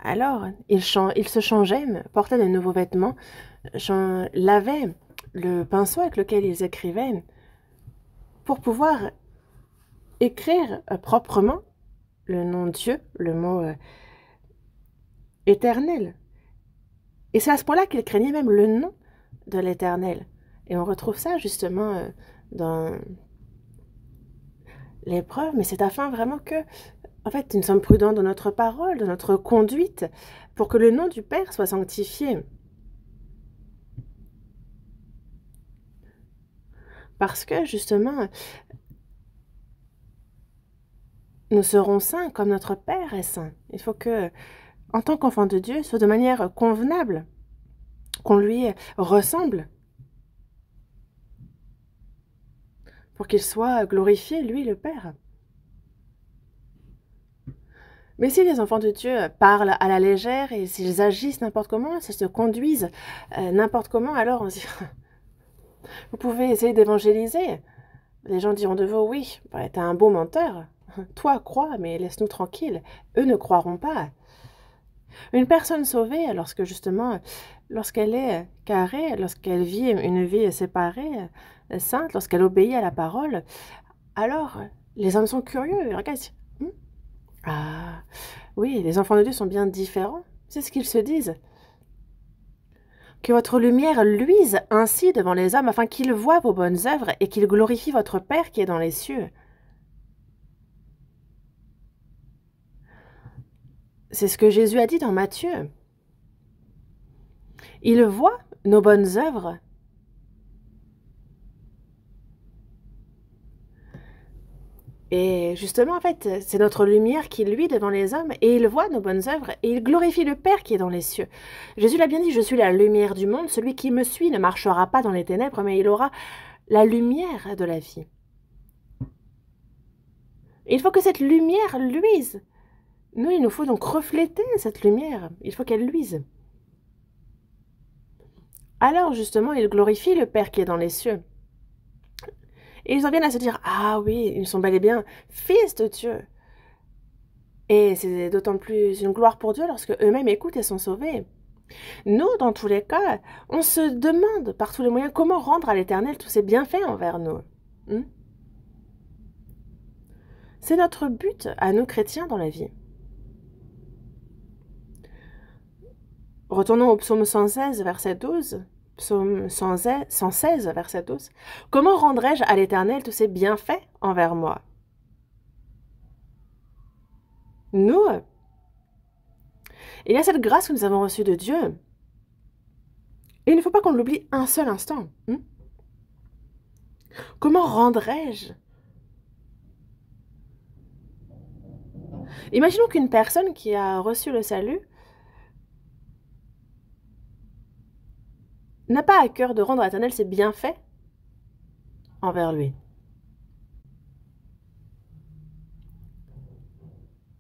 alors il se changeait, portait de nouveaux vêtements, lavaient le pinceau avec lequel ils écrivaient pour pouvoir écrire proprement le nom Dieu, le mot éternel. Et c'est à ce point-là qu'ils craignaient même le nom de l'éternel. Et on retrouve ça justement dans l'épreuve, mais c'est afin vraiment que, en fait, nous sommes prudents dans notre parole, dans notre conduite, pour que le nom du Père soit sanctifié. Parce que, justement, nous serons saints comme notre Père est saint. Il faut que, en tant qu'enfant de Dieu, soit de manière convenable, qu'on lui ressemble, pour qu'il soit glorifié, lui, le Père. Mais si les enfants de Dieu parlent à la légère et s'ils agissent n'importe comment, s'ils se conduisent n'importe comment, alors on se dit, vous pouvez essayer d'évangéliser. Les gens diront de vous, oui, bah, t'es un beau menteur. Toi, crois, mais laisse-nous tranquilles. Eux ne croiront pas. Une personne sauvée, lorsqu'elle est carrée, lorsqu'elle vit une vie séparée, sainte, lorsqu'elle obéit à la parole, alors les hommes sont curieux. Ils regardent. Ah, oui, les enfants de Dieu sont bien différents. C'est ce qu'ils se disent. Que votre lumière luise ainsi devant les hommes, afin qu'ils voient vos bonnes œuvres et qu'ils glorifient votre Père qui est dans les cieux. C'est ce que Jésus a dit dans Matthieu. Il voit nos bonnes œuvres. Et justement, en fait, c'est notre lumière qui luit devant les hommes, et il voit nos bonnes œuvres, et il glorifie le Père qui est dans les cieux. Jésus l'a bien dit, je suis la lumière du monde, celui qui me suit ne marchera pas dans les ténèbres, mais il aura la lumière de la vie. Et il faut que cette lumière luise. Nous, il nous faut donc refléter cette lumière, il faut qu'elle luise. Alors, justement, il glorifie le Père qui est dans les cieux. Et ils en viennent à se dire, ah oui, ils sont bel et bien fils de Dieu. Et c'est d'autant plus une gloire pour Dieu lorsque eux-mêmes écoutent et sont sauvés. Nous, dans tous les cas, on se demande par tous les moyens comment rendre à l'Éternel tous ses bienfaits envers nous. C'est notre but à nous chrétiens dans la vie. Retournons au psaume 116, verset 12. Psaume 116, verset 12. Comment rendrai-je à l'Éternel tous ses bienfaits envers moi? Nous, Il y a cette grâce que nous avons reçue de Dieu. Et il ne faut pas qu'on l'oublie un seul instant. Comment rendrais-je? Imaginons qu'une personne qui a reçu le salut n'a pas à cœur de rendre à l'Éternel ses bienfaits envers lui.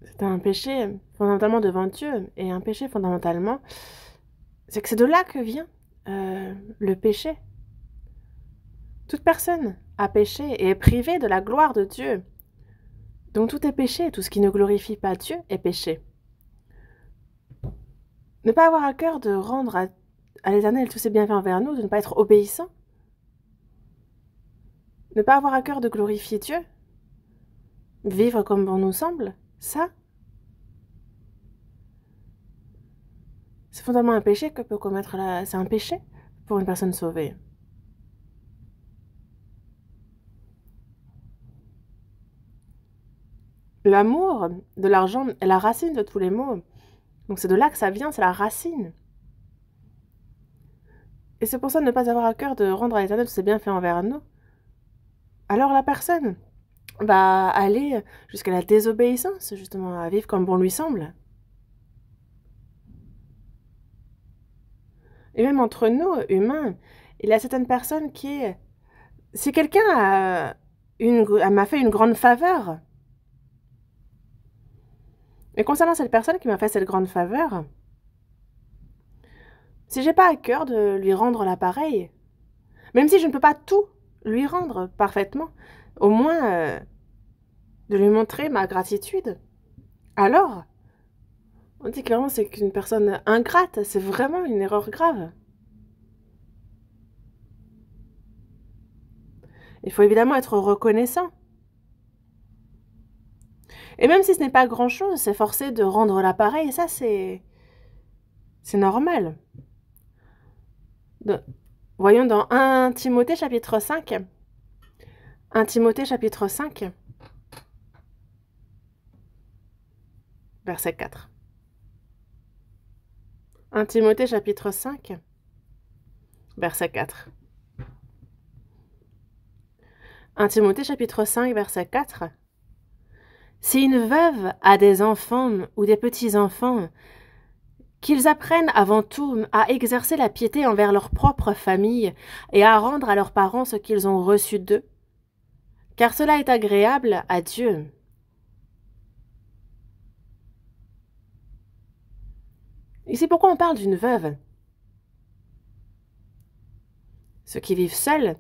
C'est un péché fondamentalement devant Dieu, et un péché fondamentalement, c'est que c'est de là que vient le péché. Toute personne a péché et est privée de la gloire de Dieu. Donc tout est péché, tout ce qui ne glorifie pas Dieu est péché. Ne pas avoir à cœur de rendre à l'Éternel tous ses bienfaits envers nous, de ne pas être obéissant, ne pas avoir à cœur de glorifier Dieu, vivre comme bon nous semble, ça, c'est fondamentalement un péché que peut commettre c'est un péché pour une personne sauvée. L'amour de l'argent est la racine de tous les maux. Donc c'est de là que ça vient, c'est la racine. Et c'est pour ça de ne pas avoir à cœur de rendre à l'Éternel tous ses bienfaits envers nous. Alors la personne va aller jusqu'à la désobéissance, justement, à vivre comme bon lui semble. Et même entre nous, humains, il y a certaines personnes qui... Si quelqu'un m'a fait une grande faveur, et concernant cette personne qui m'a fait cette grande faveur, si j'ai pas à cœur de lui rendre l'appareil, même si je ne peux pas tout lui rendre parfaitement, au moins de lui montrer ma gratitude, alors on dit clairement c'est qu'une personne ingrate, c'est vraiment une erreur grave. Il faut évidemment être reconnaissant. Et même si ce n'est pas grand-chose, c'est forcé de rendre l'appareil, et ça c'est normal. Voyons dans 1 Timothée chapitre 5. 1 Timothée chapitre 5, verset 4. 1 Timothée chapitre 5, verset 4. 1 Timothée chapitre 5, verset 4. Si une veuve a des enfants ou des petits-enfants, qu'ils apprennent avant tout à exercer la piété envers leur propre famille et à rendre à leurs parents ce qu'ils ont reçu d'eux, car cela est agréable à Dieu. Ici, pourquoi on parle d'une veuve? Ceux qui vivent seuls,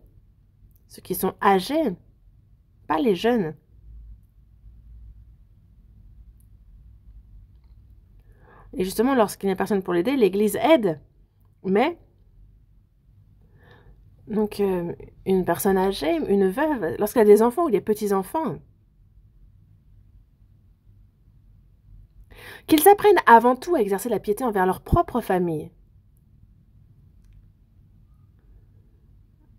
ceux qui sont âgés, pas les jeunes. Et justement, lorsqu'il n'y a personne pour l'aider, l'Église aide. Mais, donc, une personne âgée, une veuve, lorsqu'elle a des enfants ou des petits-enfants, qu'ils apprennent avant tout à exercer la piété envers leur propre famille.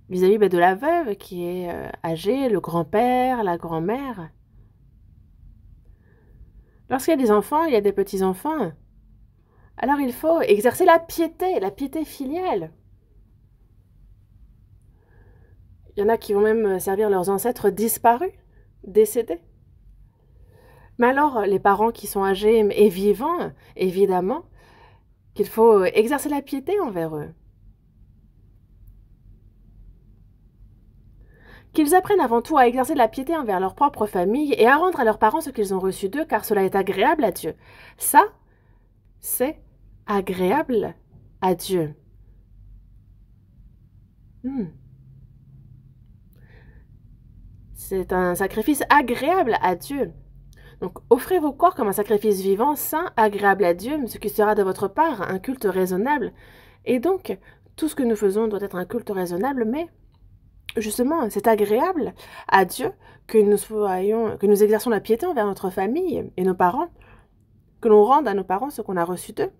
Vis-à-vis de la veuve qui est âgée, le grand-père, la grand-mère. Lorsqu'il y a des enfants, il y a des petits-enfants. Alors il faut exercer la piété filiale. Il y en a qui vont même servir leurs ancêtres disparus, décédés. Mais alors, les parents qui sont âgés et vivants, évidemment, qu'il faut exercer la piété envers eux. Qu'ils apprennent avant tout à exercer la piété envers leur propre famille et à rendre à leurs parents ce qu'ils ont reçu d'eux, car cela est agréable à Dieu. Ça, c'est agréable à Dieu. C'est un sacrifice agréable à Dieu. Donc, offrez vos corps comme un sacrifice vivant, saint, agréable à Dieu, ce qui sera de votre part un culte raisonnable. Et donc, tout ce que nous faisons doit être un culte raisonnable, mais justement, c'est agréable à Dieu que nous exercions la piété envers notre famille et nos parents, que l'on rende à nos parents ce qu'on a reçu d'eux.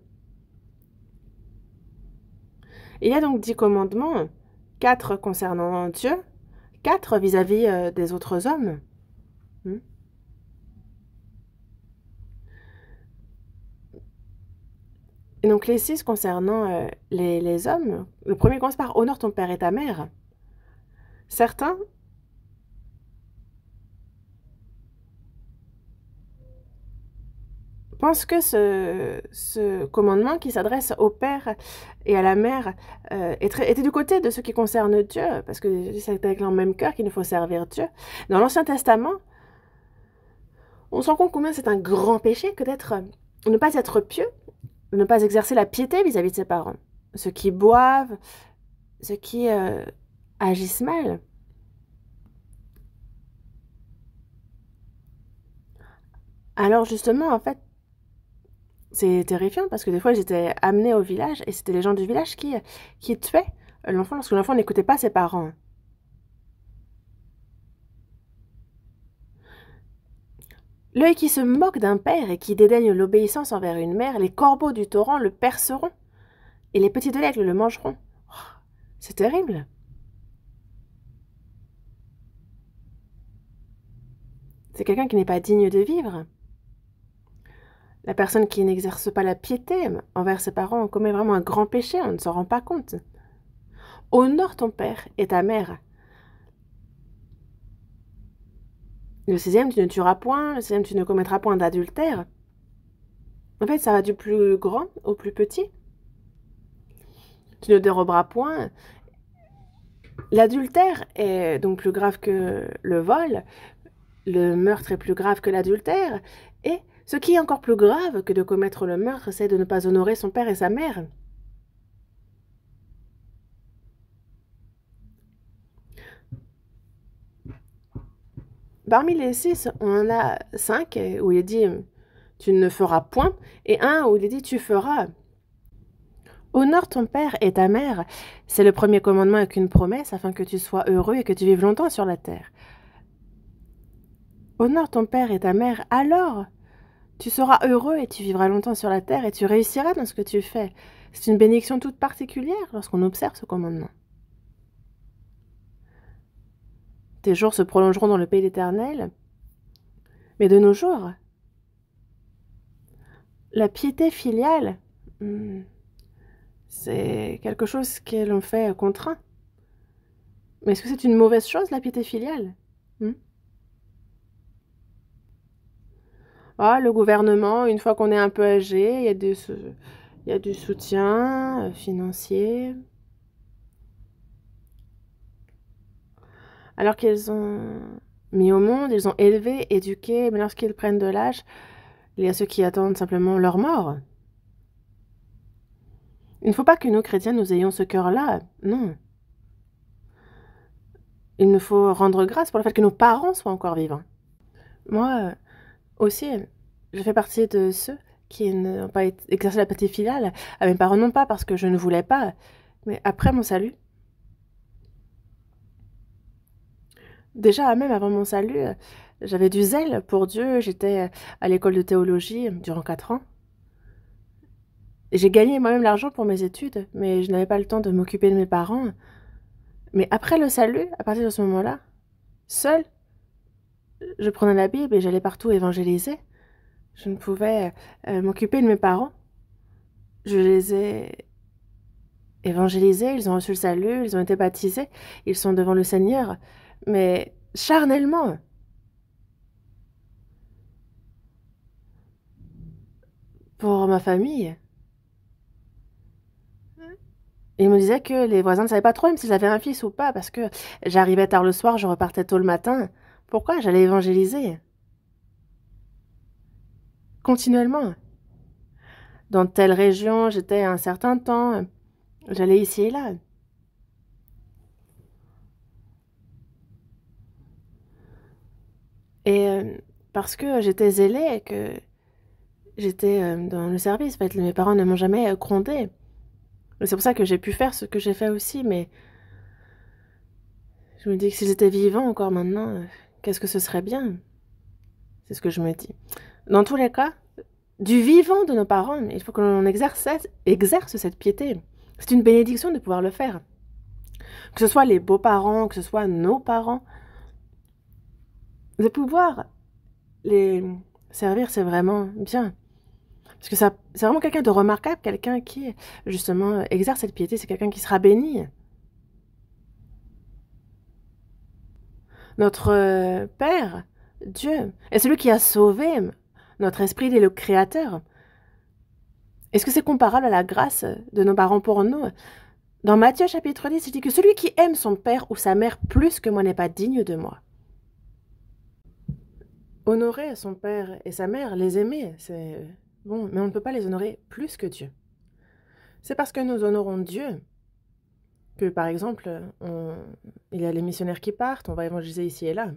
Il y a donc 10 commandements, 4 concernant Dieu, 4 vis-à-vis des autres hommes. Et donc les 6 concernant les hommes, le premier commence par honore ton père et ta mère. Certains pensent que ce commandement qui s'adresse au père et à la mère était du côté de ce qui concerne Dieu, parce que c'est avec leur même cœur qu'il nous faut servir Dieu. Dans l'Ancien Testament, on se rend compte combien c'est un grand péché que de ne pas être pieux, de ne pas exercer la piété vis-à-vis de ses parents. Ceux qui boivent, ceux qui agissent mal. Alors justement, en fait, c'est terrifiant parce que des fois j'étais amenée au village et c'était les gens du village qui tuaient l'enfant lorsque l'enfant n'écoutait pas ses parents. L'œil qui se moque d'un père et qui dédaigne l'obéissance envers une mère, les corbeaux du torrent le perceront et les petits de l'aigle le mangeront. Oh, c'est terrible. C'est quelqu'un qui n'est pas digne de vivre. La personne qui n'exerce pas la piété envers ses parents commet vraiment un grand péché, on ne s'en rend pas compte. Honore ton père et ta mère. Le 6e, tu ne tueras point. Le 6e, tu ne commettras point d'adultère. En fait, ça va du plus grand au plus petit. Tu ne déroberas point. L'adultère est donc plus grave que le vol. Le meurtre est plus grave que l'adultère. Et ce qui est encore plus grave que de commettre le meurtre, c'est de ne pas honorer son père et sa mère. Parmi les 6, on en a 5 où il est dit « tu ne feras point » et un où il est dit « tu feras ». Honore ton père et ta mère, c'est le premier commandement avec une promesse afin que tu sois heureux et que tu vives longtemps sur la terre. Honore ton père et ta mère, alors tu seras heureux et tu vivras longtemps sur la terre et tu réussiras dans ce que tu fais. C'est une bénédiction toute particulière lorsqu'on observe ce commandement. Tes jours se prolongeront dans le pays l'Éternel, mais de nos jours, la piété filiale, c'est quelque chose que l'on fait contraint. Mais est-ce que c'est une mauvaise chose, la piété filiale? Ah, le gouvernement, une fois qu'on est un peu âgé, il y a du soutien financier. Alors qu'ils ont mis au monde, ils ont élevé, éduqué, mais lorsqu'ils prennent de l'âge, il y a ceux qui attendent simplement leur mort. Il ne faut pas que nous, chrétiens, nous ayons ce cœur-là, non. Il nous faut rendre grâce pour le fait que nos parents soient encore vivants. Moi aussi, je fais partie de ceux qui n'ont pas exercé la piété filiale à mes parents, non pas parce que je ne voulais pas, mais après mon salut. Déjà, même avant mon salut, j'avais du zèle pour Dieu. J'étais à l'école de théologie durant 4 ans. J'ai gagné moi-même l'argent pour mes études, mais je n'avais pas le temps de m'occuper de mes parents. Mais après le salut, à partir de ce moment-là, seule, je prenais la Bible et j'allais partout évangéliser. Je ne pouvais m'occuper de mes parents. Je les ai évangélisés, ils ont reçu le salut, ils ont été baptisés, ils sont devant le Seigneur, mais charnellement. Pour ma famille, il me disait que les voisins ne savaient pas trop même si j'avais un fils ou pas, parce que j'arrivais tard le soir, je repartais tôt le matin. Pourquoi j'allais évangéliser? Continuellement. Dans telle région, j'étais un certain temps. J'allais ici et là. Et parce que j'étais zélée et que j'étais dans le service, en fait, mes parents ne m'ont jamais grondée. C'est pour ça que j'ai pu faire ce que j'ai fait aussi, mais je me dis que si j'étais vivant encore maintenant, qu'est-ce que ce serait bien? C'est ce que je me dis. Dans tous les cas, du vivant de nos parents, il faut que l'on exerce cette piété. C'est une bénédiction de pouvoir le faire. Que ce soit les beaux-parents, que ce soit nos parents, de pouvoir les servir, c'est vraiment bien. Parce que ça, c'est vraiment quelqu'un de remarquable, quelqu'un qui, justement, exerce cette piété, c'est quelqu'un qui sera béni. Notre Père, Dieu, est celui qui a sauvé notre esprit, il est le Créateur. Est-ce que c'est comparable à la grâce de nos parents pour nous? Dans Matthieu chapitre 10, il dit que celui qui aime son père ou sa mère plus que moi n'est pas digne de moi. Honorer son père et sa mère, les aimer, c'est bon, mais on ne peut pas les honorer plus que Dieu. C'est parce que nous honorons Dieu que, par exemple, il y a les missionnaires qui partent, on va évangéliser ici et là.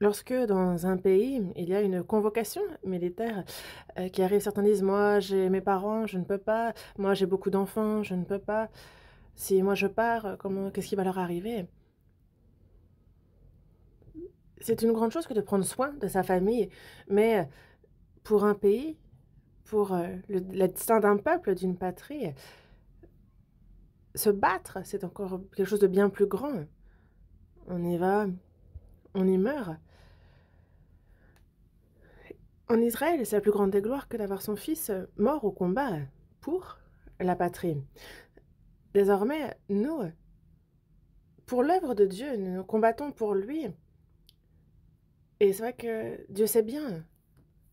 Lorsque dans un pays, il y a une convocation militaire qui arrive, certains disent, moi j'ai mes parents, je ne peux pas, moi j'ai beaucoup d'enfants, je ne peux pas, si moi je pars, qu'est-ce qui va leur arriver? C'est une grande chose que de prendre soin de sa famille, mais pour un pays, pour la destin d'un peuple, d'une patrie, se battre, c'est encore quelque chose de bien plus grand. On y va, on y meurt. En Israël, c'est la plus grande des gloires que d'avoir son fils mort au combat pour la patrie. Désormais, nous, pour l'œuvre de Dieu, nous combattons pour lui. Et c'est vrai que Dieu sait bien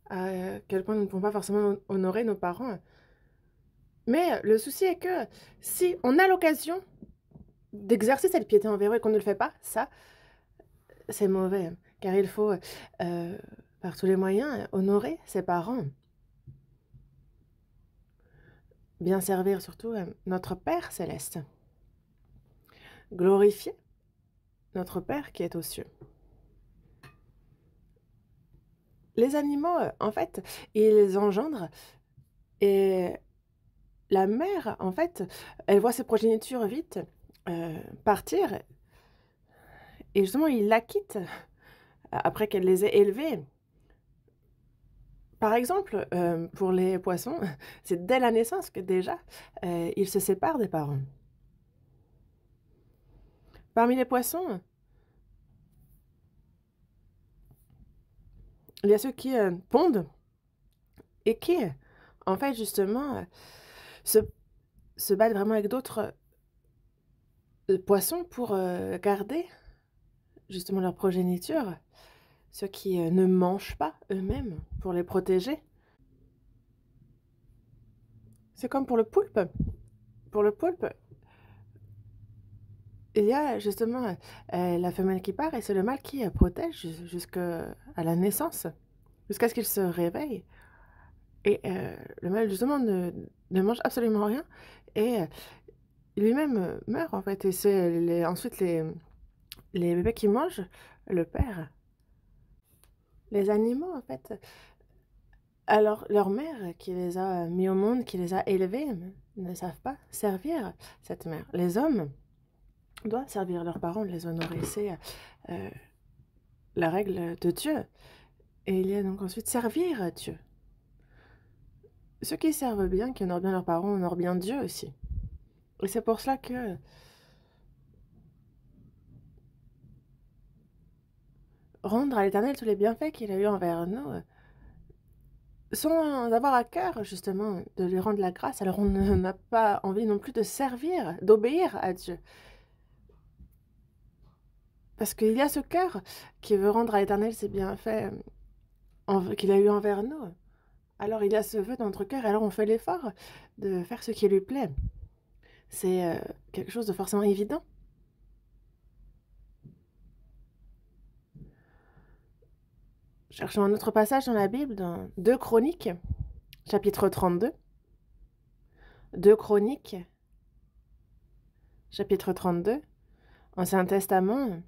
à quel point nous ne pouvons pas forcément honorer nos parents. Mais le souci est que si on a l'occasion d'exercer cette piété envers eux et qu'on ne le fait pas, ça, c'est mauvais. Car il faut, par tous les moyens, honorer ses parents. Bien servir surtout notre Père céleste. Glorifier notre Père qui est aux cieux. Les animaux, en fait, ils engendrent et la mère, en fait, elle voit ses progénitures vite partir et justement, il la quitte après qu'elle les ait élevés. Par exemple, pour les poissons, c'est dès la naissance que déjà, ils se séparent des parents. Parmi les poissons, il y a ceux qui pondent et qui, en fait, justement, se battent vraiment avec d'autres poissons pour garder justement leur progéniture. Ceux qui ne mangent pas eux-mêmes pour les protéger. C'est comme pour le poulpe. Pour le poulpe, il y a justement la femelle qui part et c'est le mâle qui protège jusqu'à la naissance, jusqu'à ce qu'il se réveille. Et le mâle justement ne mange absolument rien et lui-même meurt en fait. Et c'est ensuite les bébés qui mangent le père. Les animaux en fait, alors leur mère qui les a mis au monde, qui les a élevés, ne savent pas servir cette mère. Les hommes doivent servir leurs parents, les honorer. C'est la règle de Dieu. Et il y a donc ensuite servir Dieu. Ceux qui servent bien, qui honorent bien leurs parents, honorent bien Dieu aussi. Et c'est pour cela que rendre à l'Éternel tous les bienfaits qu'il a eu envers nous, sans avoir à cœur justement de lui rendre la grâce, alors on n'a pas envie non plus de servir, d'obéir à Dieu. Parce qu'il y a ce cœur qui veut rendre à l'Éternel ses bienfaits qu'il a eu envers nous. Alors il y a ce vœu dans notre cœur, et alors on fait l'effort de faire ce qui lui plaît. C'est quelque chose de forcément évident. Cherchons un autre passage dans la Bible, dans 2 Chroniques, chapitre 32. 2 Chroniques, chapitre 32, Ancien Testament.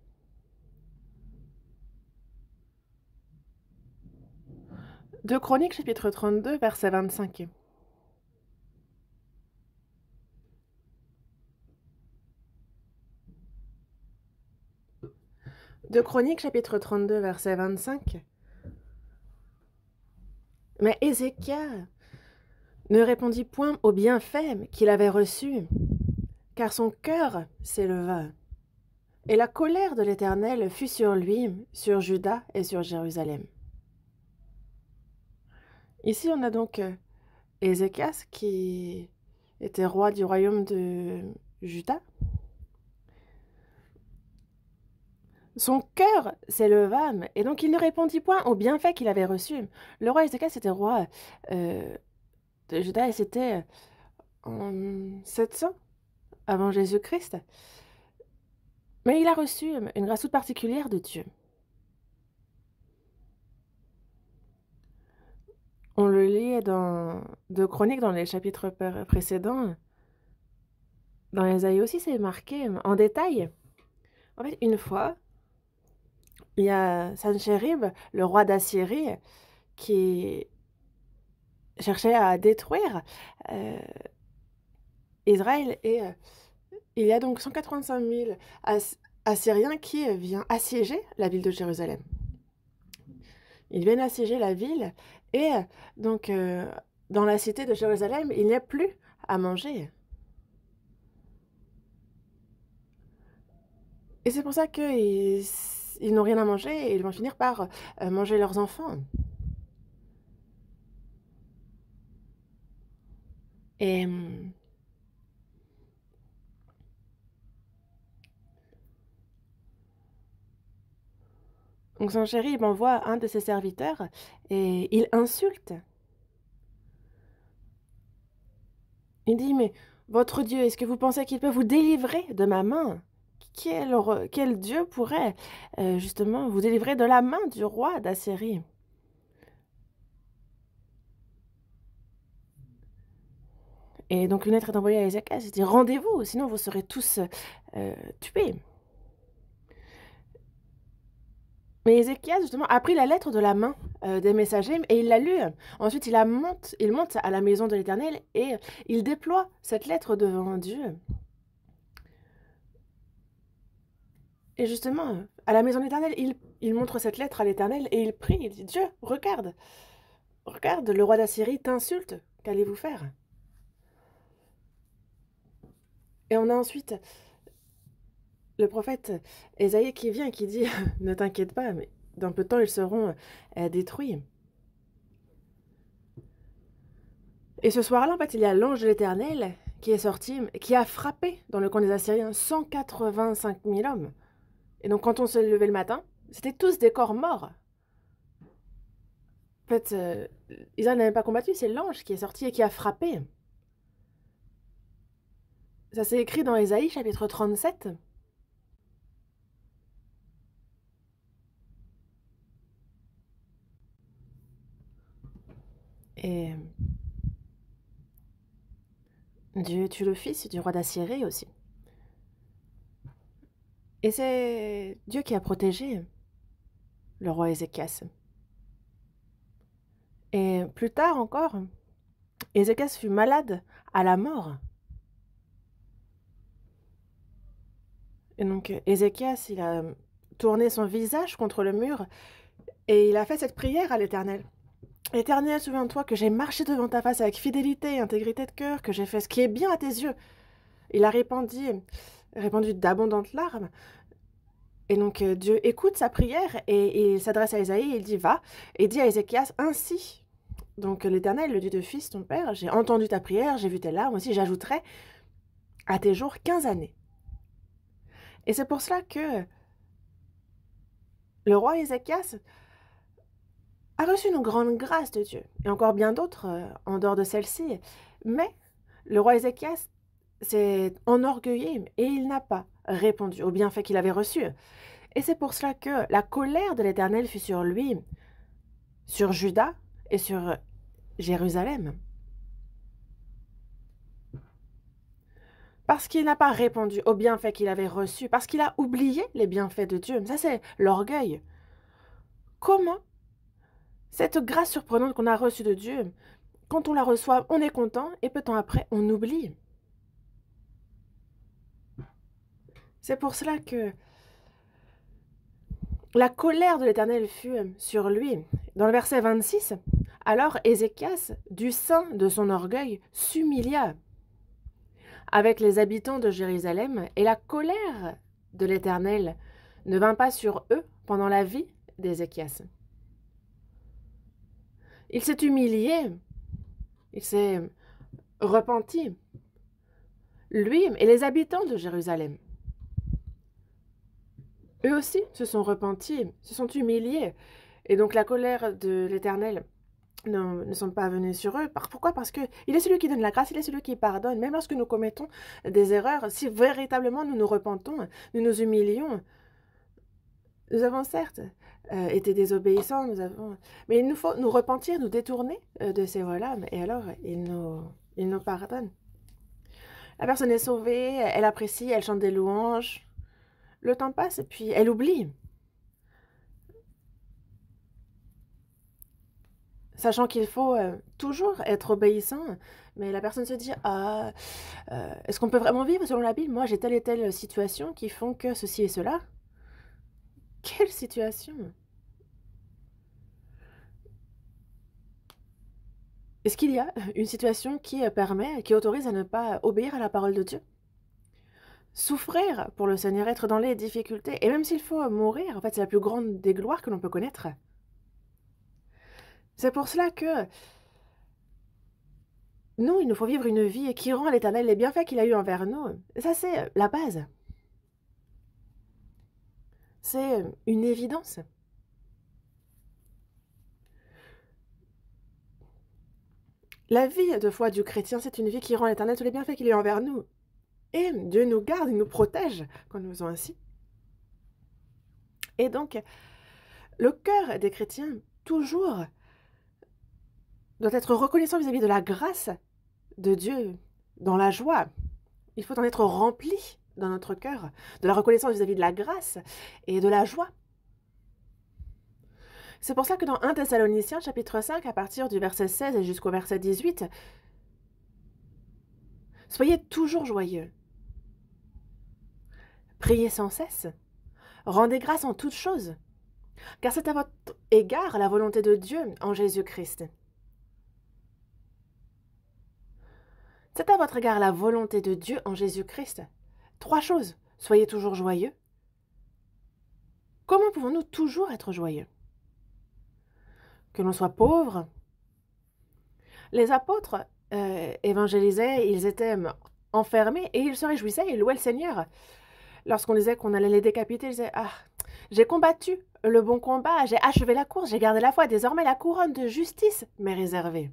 2 Chroniques, chapitre 32, verset 25. 2 Chroniques, chapitre 32, verset 25. Mais Ézéchias ne répondit point aux bienfaits qu'il avait reçus, car son cœur s'éleva. Et la colère de l'Éternel fut sur lui, sur Juda et sur Jérusalem. Ici, on a donc Ézéchias qui était roi du royaume de Juda. Son cœur s'éleva, et donc il ne répondit point aux bienfaits qu'il avait reçus. Le roi Ézéchias était roi de Juda et c'était en 700 avant Jésus-Christ. Mais il a reçu une grâce toute particulière de Dieu. On le lit dans 2 Chroniques, dans les chapitres précédents. Dans Ésaïe aussi, c'est marqué en détail. En fait, une fois, il y a Sanchérib, le roi d'Assyrie, qui cherchait à détruire Israël. Et il y a donc 185 000 Assyriens qui viennent assiéger la ville de Jérusalem. Ils viennent assiéger la ville et donc dans la cité de Jérusalem, il n'y a plus à manger. Et c'est pour ça qu'ils n'ont rien à manger et ils vont finir par manger leurs enfants. Et donc Sanchérib envoie un de ses serviteurs et il insulte. Il dit, mais votre Dieu, est-ce que vous pensez qu'il peut vous délivrer de ma main? Quel Dieu pourrait justement vous délivrer de la main du roi d'Assyrie? Et donc une lettre est envoyée à Ézéchias, il dit, rendez-vous, sinon vous serez tous tués. Mais Ézéchias, justement, a pris la lettre de la main des messagers et il l'a lue. Ensuite, il monte à la maison de l'Éternel et il déploie cette lettre devant Dieu. Et justement, à la maison de l'Éternel, il montre cette lettre à l'Éternel et il prie, il dit, Dieu, regarde, le roi d'Assyrie t'insulte, qu'allez-vous faire? Et on a ensuite le prophète Ésaïe qui vient et qui dit « Ne t'inquiète pas, mais dans peu de temps, ils seront détruits. » Et ce soir-là, en fait, il y a l'ange de l'Éternel qui est sorti, qui a frappé dans le camp des Assyriens 185 000 hommes. Et donc, quand on se levait le matin, c'était tous des corps morts. En fait, Israël n'avait pas combattu, c'est l'ange qui est sorti et qui a frappé. Ça s'est écrit dans Ésaïe, chapitre 37. Et Dieu tue le fils du roi d'Assyrie aussi. Et c'est Dieu qui a protégé le roi Ézéchias. Et plus tard encore, Ézéchias fut malade à la mort. Et donc Ézéchias, il a tourné son visage contre le mur et il a fait cette prière à l'Éternel. Éternel, souviens-toi que j'ai marché devant ta face avec fidélité et intégrité de cœur, que j'ai fait ce qui est bien à tes yeux. Il a répandu d'abondantes larmes. Et donc Dieu écoute sa prière et il s'adresse à Ésaïe et il dit « Va » et dit à Ézéchias « Ainsi, donc l'Éternel, le Dieu de fils, ton père, j'ai entendu ta prière, j'ai vu tes larmes, aussi j'ajouterai à tes jours 15 années. » Et c'est pour cela que le roi Ézéchias a reçu une grande grâce de Dieu, et encore bien d'autres en dehors de celle-ci. Mais le roi Ézéchias s'est enorgueilli et il n'a pas répondu aux bienfaits qu'il avait reçus. Et c'est pour cela que la colère de l'Éternel fut sur lui, sur Juda et sur Jérusalem. Parce qu'il n'a pas répondu aux bienfaits qu'il avait reçus, parce qu'il a oublié les bienfaits de Dieu. Ça, c'est l'orgueil. Comment cette grâce surprenante qu'on a reçue de Dieu, quand on la reçoit, on est content, et peu de temps après, on oublie. C'est pour cela que la colère de l'Éternel fut sur lui. Dans le verset 26, alors Ézéchias, du sein de son orgueil, s'humilia avec les habitants de Jérusalem, et la colère de l'Éternel ne vint pas sur eux pendant la vie d'Ézéchias. Il s'est humilié, il s'est repenti, lui et les habitants de Jérusalem. Eux aussi se sont repentis, se sont humiliés, et donc la colère de l'Éternel ne sont pas venus sur eux. Pourquoi? Parce qu'il est celui qui donne la grâce, il est celui qui pardonne. Même lorsque nous commettons des erreurs, si véritablement nous nous repentons, nous nous humilions, nous avons certes été désobéissants, mais il nous faut nous repentir, nous détourner de ces voies-là, et alors il nous pardonne. La personne est sauvée, elle apprécie, elle chante des louanges. Le temps passe et puis elle oublie. Sachant qu'il faut toujours être obéissant, mais la personne se dit « Ah, est-ce qu'on peut vraiment vivre selon la Bible? Moi, j'ai telle et telle situation qui font que ceci et cela. » Quelle situation? Est-ce qu'il y a une situation qui permet, qui autorise à ne pas obéir à la parole de Dieu? Souffrir pour le Seigneur, être dans les difficultés, et même s'il faut mourir, en fait, c'est la plus grande des gloires que l'on peut connaître. C'est pour cela que nous, il nous faut vivre une vie qui rend à l'Éternel les bienfaits qu'il a eus envers nous. Ça, c'est la base. C'est une évidence. La vie de foi du chrétien, c'est une vie qui rend à l'Éternel tous les bienfaits qu'il a eus envers nous. Et Dieu nous garde, il nous protège quand nous faisons ainsi. Et donc, le cœur des chrétiens, toujours, doit être reconnaissant vis-à-vis de la grâce de Dieu, dans la joie. Il faut en être rempli dans notre cœur, de la reconnaissance vis-à-vis de la grâce et de la joie. C'est pour ça que dans 1 Thessaloniciens, chapitre 5, à partir du verset 16 et jusqu'au verset 18, soyez toujours joyeux. Priez sans cesse. Rendez grâce en toutes choses, car c'est à votre égard la volonté de Dieu en Jésus-Christ. C'est à votre égard la volonté de Dieu en Jésus-Christ. 3 choses. Soyez toujours joyeux. Comment pouvons-nous toujours être joyeux? Que l'on soit pauvre. Les apôtres évangélisaient, ils étaient enfermés et ils se réjouissaient, ils louaient le Seigneur. Lorsqu'on disait qu'on allait les décapiter, ils disaient « Ah, j'ai combattu le bon combat, j'ai achevé la course, j'ai gardé la foi, désormais la couronne de justice m'est réservée. »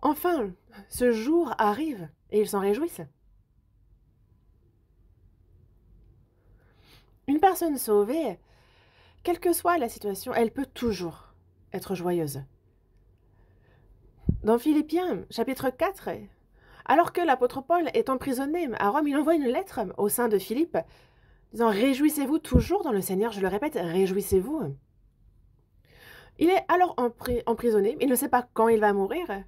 Enfin, ce jour arrive et ils s'en réjouissent. Une personne sauvée, quelle que soit la situation, elle peut toujours être joyeuse. Dans Philippiens, chapitre 4, alors que l'apôtre Paul est emprisonné à Rome, il envoie une lettre au sein de Philippe, disant « Réjouissez-vous toujours dans le Seigneur », je le répète, « Réjouissez-vous ». Il est alors emprisonné, il ne sait pas quand il va mourir.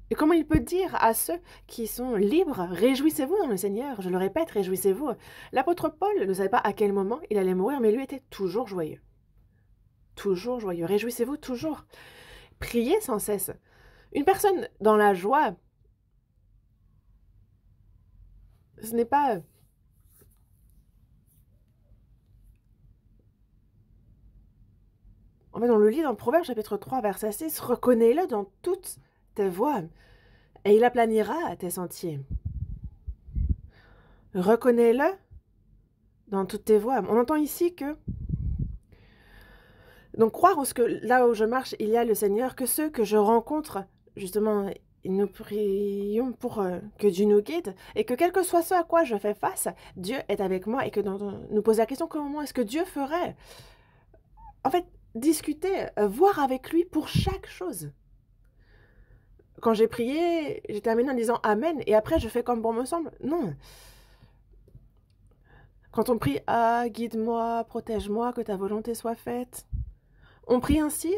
Et comment il peut dire à ceux qui sont libres, réjouissez-vous dans le Seigneur, je le répète, réjouissez-vous. L'apôtre Paul ne savait pas à quel moment il allait mourir, mais lui était toujours joyeux. Toujours joyeux, réjouissez-vous toujours. Priez sans cesse. Une personne dans la joie, ce n'est pas... En fait, on le lit dans Proverbe chapitre 3, verset 6, « Reconnais-le dans toutes tes voies, et il aplanira tes sentiers. » Reconnais-le dans toutes tes voies. On entend ici que... Donc, croire que là où je marche, il y a le Seigneur, que ceux que je rencontre, justement, nous prions pour que Dieu nous guide, et que quel que soit ce à quoi je fais face, Dieu est avec moi, et que nous poser la question, comment est-ce que Dieu ferait? En fait, discuter, voir avec lui pour chaque chose. Quand j'ai prié, j'ai terminé en disant « Amen » et après je fais comme bon me semble. Non. Quand on prie « Ah, guide-moi, protège-moi, que ta volonté soit faite », on prie ainsi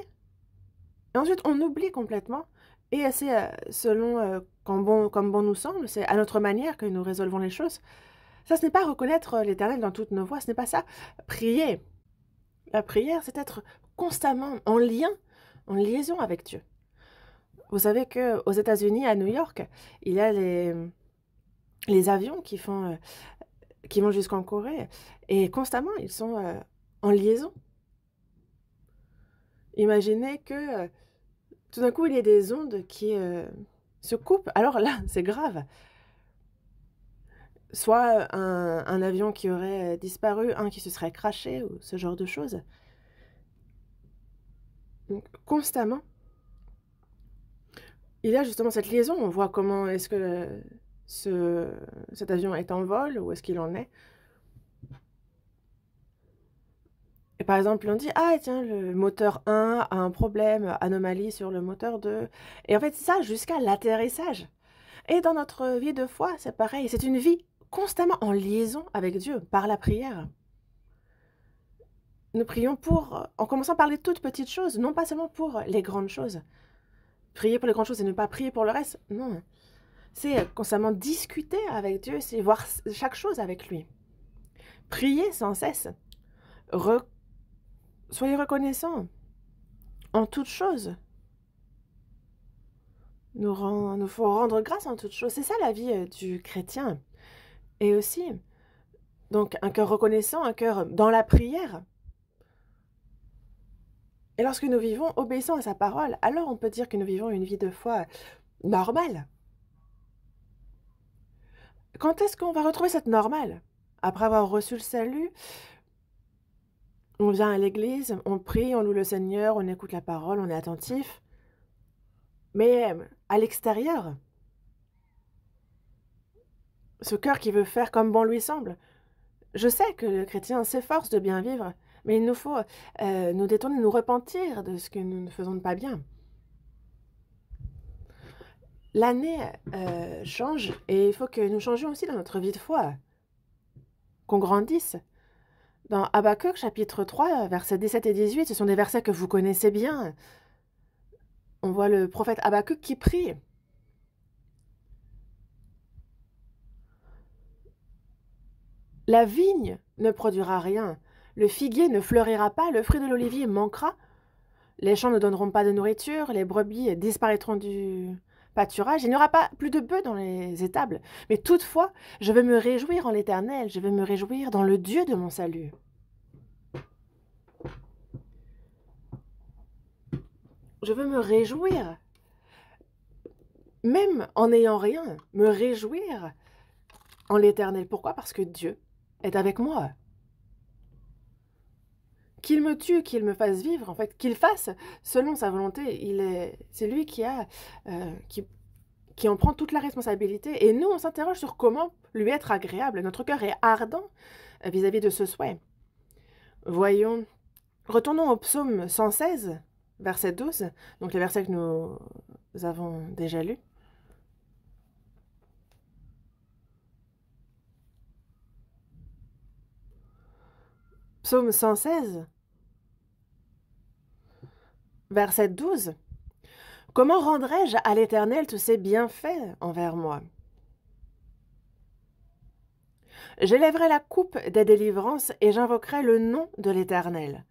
et ensuite on oublie complètement et c'est selon comme bon nous semble, c'est à notre manière que nous résolvons les choses. Ça, ce n'est pas reconnaître l'Éternel dans toutes nos voies, ce n'est pas ça. Prier. La prière, c'est être constamment en lien, en liaison avec Dieu. Vous savez qu'aux États-Unis, à New York, il y a les avions qui vont jusqu'en Corée et constamment, ils sont, en liaison. Imaginez que, tout d'un coup, il y ait des ondes qui, se coupent. Alors là, c'est grave. Soit un avion qui aurait disparu, un qui se serait crashé ou ce genre de choses. Donc constamment, il y a justement cette liaison. On voit comment est-ce que cet avion est en vol, où est-ce qu'il en est. Et par exemple, on dit: «Ah tiens, le moteur 1 a un problème, anomalie sur le moteur 2». Et en fait, c'est ça jusqu'à l'atterrissage. Et dans notre vie de foi, c'est pareil. C'est une vie constamment en liaison avec Dieu par la prière. Nous prions pour, en commençant par les toutes petites choses, non pas seulement pour les grandes choses. Prier pour les grandes choses et ne pas prier pour le reste, non. C'est constamment discuter avec Dieu, c'est voir chaque chose avec lui. Prier sans cesse. Soyez reconnaissants en toutes choses. Nous faut rendre grâce en toutes choses. C'est ça la vie du chrétien. Et aussi, donc, un cœur reconnaissant, un cœur dans la prière. Et lorsque nous vivons obéissant à sa parole, alors on peut dire que nous vivons une vie de foi normale. Quand est-ce qu'on va retrouver cette normale? Après avoir reçu le salut, on vient à l'église, on prie, on loue le Seigneur, on écoute la parole, on est attentif. Mais à l'extérieur, ce cœur qui veut faire comme bon lui semble. Je sais que le chrétien s'efforce de bien vivre, mais il nous faut nous détourner, nous repentir de ce que nous ne faisons de pas bien. L'année change et il faut que nous changions aussi dans notre vie de foi, qu'on grandisse. Dans Habakkuk chapitre 3, versets 17 et 18, ce sont des versets que vous connaissez bien. On voit le prophète Habakkuk qui prie. La vigne ne produira rien, le figuier ne fleurira pas, le fruit de l'olivier manquera, les champs ne donneront pas de nourriture, les brebis disparaîtront du pâturage, il n'y aura pas plus de bœufs dans les étables. Mais toutefois, je vais me réjouir en l'Éternel, je vais me réjouir dans le Dieu de mon salut. Je veux me réjouir, même en n'ayant rien, me réjouir en l'Éternel. Pourquoi? Parce que Dieu est avec moi. Qu'il me tue, qu'il me fasse vivre, en fait, qu'il fasse selon sa volonté. C'est lui qui en prend toute la responsabilité. Et nous, on s'interroge sur comment lui être agréable. Notre cœur est ardent vis-à-vis de ce souhait. Voyons, retournons au psaume 116, verset 12, donc les versets que nous avons déjà lus. Psaume 116, verset 12. Comment rendrai-je à l'Éternel tous ses bienfaits envers moi? J'élèverai la coupe des délivrances et j'invoquerai le nom de l'Éternel.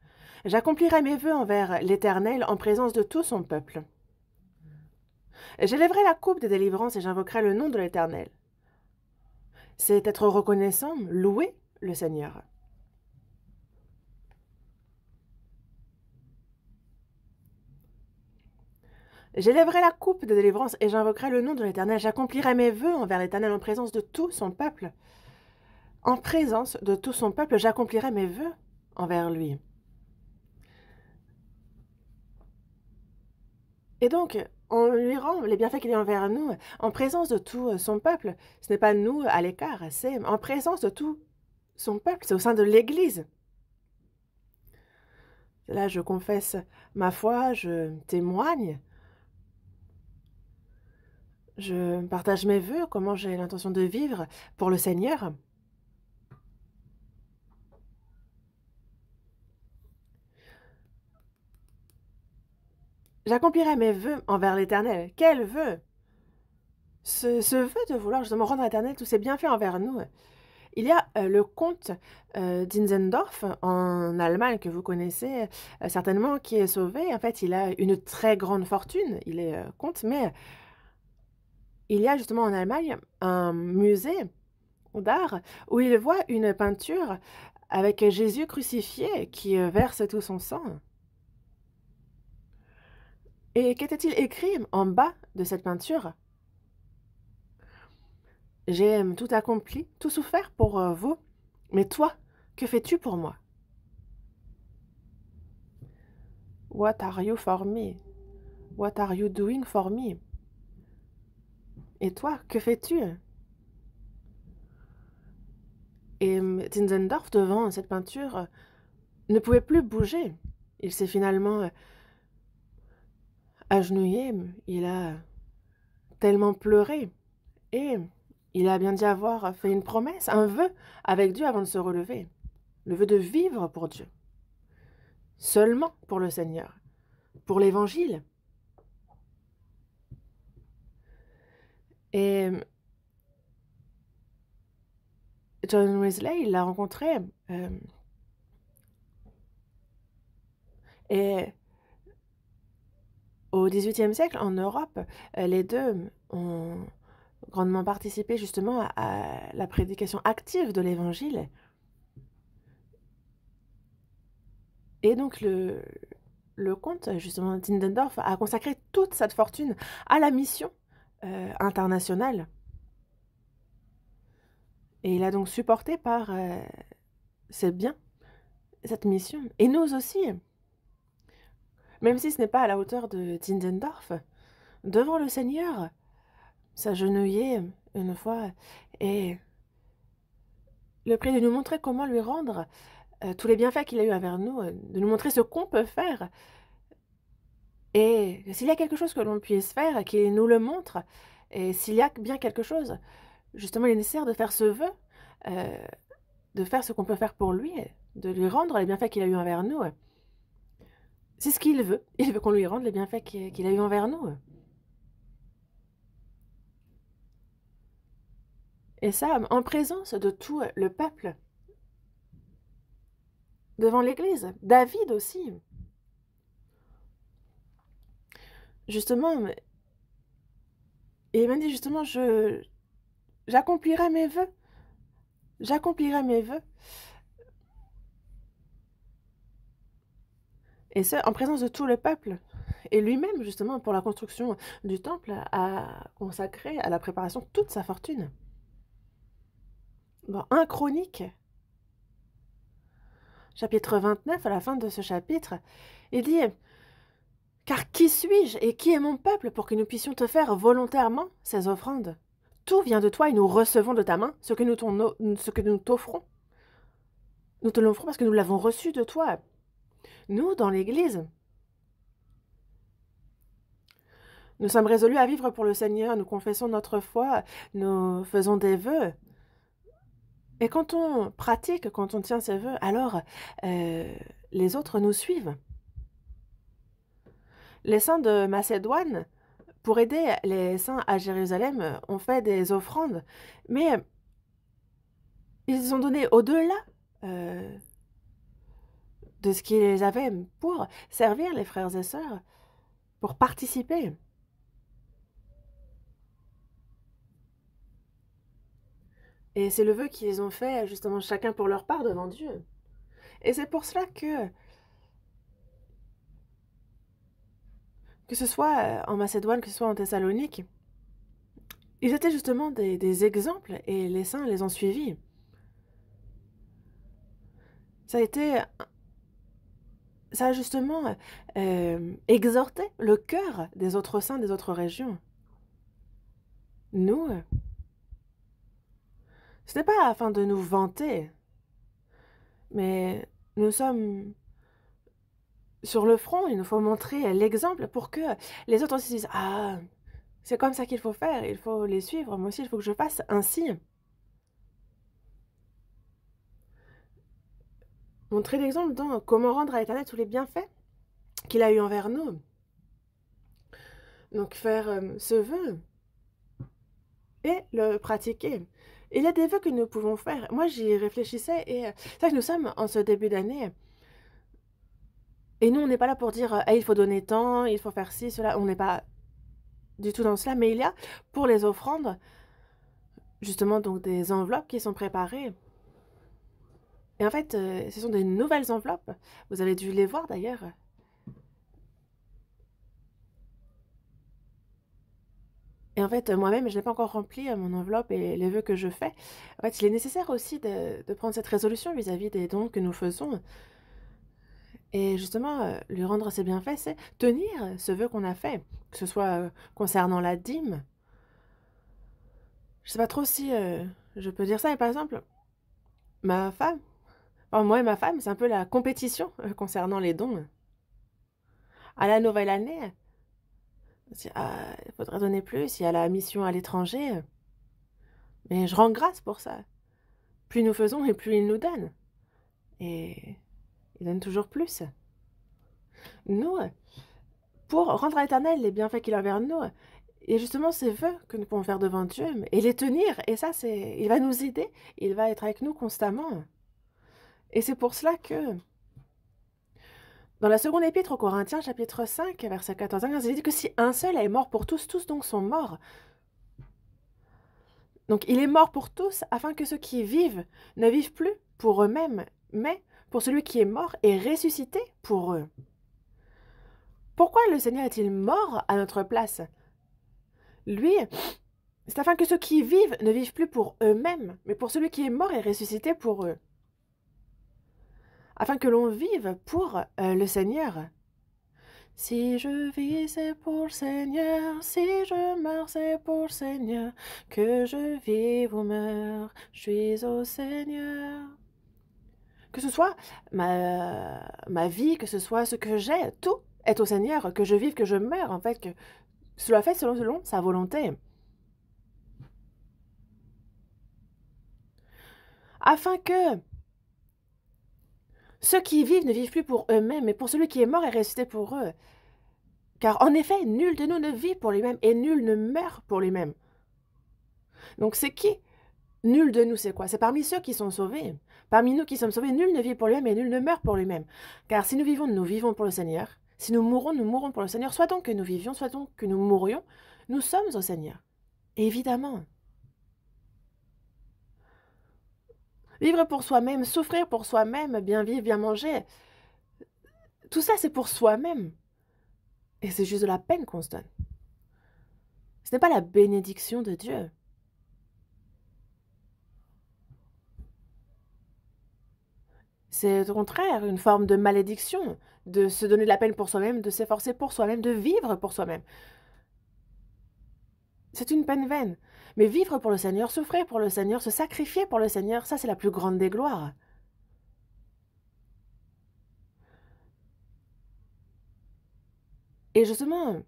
J'accomplirai mes vœux envers l'Éternel en présence de tout son peuple. J'élèverai la coupe des délivrances et j'invoquerai le nom de l'Éternel. C'est être reconnaissant, louer le Seigneur. J'élèverai la coupe de délivrance et j'invoquerai le nom de l'Éternel. J'accomplirai mes vœux envers l'Éternel en présence de tout son peuple. En présence de tout son peuple, j'accomplirai mes vœux envers lui. Et donc, on lui rend les bienfaits qu'il y a envers nous en présence de tout son peuple. Ce n'est pas nous à l'écart, c'est en présence de tout son peuple, c'est au sein de l'Église. Là, je confesse ma foi, je témoigne. Je partage mes vœux, comment j'ai l'intention de vivre pour le Seigneur. J'accomplirai mes vœux envers l'Éternel. Quel vœu? Ce vœu de vouloir justement rendre à l'Éternel tous ses bienfaits envers nous. Il y a le comte d'Inzendorf en Allemagne que vous connaissez certainement, qui est sauvé. En fait, il a une très grande fortune. Il est comte, mais il y a justement en Allemagne un musée d'art où il voit une peinture avec Jésus crucifié qui verse tout son sang. Et qu'était-il écrit en bas de cette peinture? J'ai tout accompli, tout souffert pour vous, mais toi, que fais-tu pour moi? What are you for me? What are you doing for me? Et toi, que fais-tu? Et Zinzendorf, devant cette peinture, ne pouvait plus bouger. Il s'est finalement agenouillé, il a tellement pleuré, et il a bien dit avoir fait une promesse, un vœu avec Dieu avant de se relever. Le vœu de vivre pour Dieu. Seulement pour le Seigneur. Pour l'Évangile. Et John Wesley, il l'a rencontré. Et au XVIIIe siècle, en Europe, les deux ont grandement participé justement à la prédication active de l'Évangile. Et donc le comte, justement, Zinzendorf, a consacré toute cette fortune à la mission internationale. Et il a donc supporté par ses biens cette mission. Et nous aussi, même si ce n'est pas à la hauteur de Zinzendorf, devant le Seigneur, s'agenouiller une fois et le prier de nous montrer comment lui rendre tous les bienfaits qu'il a eu envers nous, de nous montrer ce qu'on peut faire. Et s'il y a quelque chose que l'on puisse faire, qu'il nous le montre. Et s'il y a bien quelque chose, justement, il est nécessaire de faire ce vœu, de faire ce qu'on peut faire pour lui, de lui rendre les bienfaits qu'il a eu envers nous. C'est ce qu'il veut. Il veut qu'on lui rende les bienfaits qu'il a eu envers nous. Et ça, en présence de tout le peuple, devant l'Église, David aussi. Justement, il m'a dit justement, j'accomplirai mes vœux. J'accomplirai mes vœux. Et ça, en présence de tout le peuple. Et lui-même, justement, pour la construction du temple, a consacré à la préparation toute sa fortune. Dans 1 Chronique, chapitre 29, à la fin de ce chapitre, il dit « Car qui suis-je et qui est mon peuple pour que nous puissions te faire volontairement ces offrandes? Tout vient de toi et nous recevons de ta main ce que nous t'offrons. Nous te l'offrons parce que nous l'avons reçu de toi. » Nous, dans l'Église, nous sommes résolus à vivre pour le Seigneur, nous confessons notre foi, nous faisons des vœux. Et quand on pratique, quand on tient ces vœux, alors les autres nous suivent. Les saints de Macédoine, pour aider les saints à Jérusalem, ont fait des offrandes, mais ils ont donné au-delà de ce qu'ils avaient pour servir les frères et sœurs, pour participer. Et c'est le vœu qu'ils ont fait, justement, chacun pour leur part devant Dieu. Et c'est pour cela que ce soit en Macédoine, que ce soit en Thessalonique, ils étaient justement des exemples et les saints les ont suivis. Ça a justement exhorté le cœur des autres saints des autres régions. Nous, ce n'est pas afin de nous vanter, mais nous sommes sur le front, il nous faut montrer l'exemple pour que les autres aussi disent « Ah, c'est comme ça qu'il faut faire, il faut les suivre, moi aussi il faut que je fasse ainsi. » Montrer l'exemple dans comment rendre à l'Éternel tous les bienfaits qu'il a eu envers nous. Donc faire ce vœu et le pratiquer. Il y a des vœux que nous pouvons faire. Moi, j'y réfléchissais et c'est vrai que nous sommes en ce début d'année. Et nous, on n'est pas là pour dire il faut donner tant, il faut faire ci, cela. On n'est pas du tout dans cela, mais il y a pour les offrandes, justement, donc des enveloppes qui sont préparées. Et en fait, ce sont des nouvelles enveloppes. Vous avez dû les voir d'ailleurs. Et en fait, moi-même, je n'ai pas encore rempli mon enveloppe et les vœux que je fais. En fait, il est nécessaire aussi de prendre cette résolution vis-à-vis des dons que nous faisons. Et justement, lui rendre ses bienfaits, c'est tenir ce vœu qu'on a fait, que ce soit concernant la dîme. Je sais pas trop si je peux dire ça, mais par exemple, ma femme, enfin, moi et ma femme, c'est un peu la compétition concernant les dons. À la nouvelle année, il faudrait donner plus, il y a la mission à l'étranger. Mais je rends grâce pour ça. Plus nous faisons et plus il nous donne. Et il donne toujours plus. Nous, pour rendre à l'Éternel les bienfaits qu'il a envers nous, et justement ces vœux que nous pouvons faire devant Dieu, et les tenir, et ça, il va nous aider, il va être avec nous constamment. Et c'est pour cela que, dans la seconde épître aux Corinthiens, chapitre 5, verset 14 à 15, il dit que si un seul est mort pour tous, tous donc sont morts. Donc il est mort pour tous, afin que ceux qui vivent ne vivent plus pour eux-mêmes, mais pour celui qui est mort et ressuscité pour eux. Pourquoi le Seigneur est-il mort à notre place? Lui, c'est afin que ceux qui vivent ne vivent plus pour eux-mêmes, mais pour celui qui est mort et ressuscité pour eux. Afin que l'on vive pour le Seigneur. Si je vis, c'est pour le Seigneur. Si je meurs, c'est pour le Seigneur. Que je vive ou meure, je suis au Seigneur. Que ce soit ma vie, que ce soit ce que j'ai, tout est au Seigneur. Que je vive, que je meure, en fait, que cela fait selon sa volonté. Afin que ceux qui vivent ne vivent plus pour eux-mêmes, mais pour celui qui est mort et ressuscité pour eux. Car en effet, nul de nous ne vit pour lui-même, et nul ne meurt pour lui-même. Donc c'est qui? Nul de nous, c'est quoi? C'est parmi ceux qui sont sauvés. Parmi nous qui sommes sauvés, nul ne vit pour lui-même, et nul ne meurt pour lui-même. Car si nous vivons pour le Seigneur. Si nous mourons pour le Seigneur. Soit donc que nous vivions, soit donc que nous mourions, nous sommes au Seigneur. Évidemment. Vivre pour soi-même, souffrir pour soi-même, bien vivre, bien manger, tout ça c'est pour soi-même. Et c'est juste de la peine qu'on se donne. Ce n'est pas la bénédiction de Dieu. C'est au contraire une forme de malédiction, de se donner de la peine pour soi-même, de s'efforcer pour soi-même, de vivre pour soi-même. C'est une peine vaine. Mais vivre pour le Seigneur, souffrir pour le Seigneur, se sacrifier pour le Seigneur, ça c'est la plus grande des gloires. Et justement,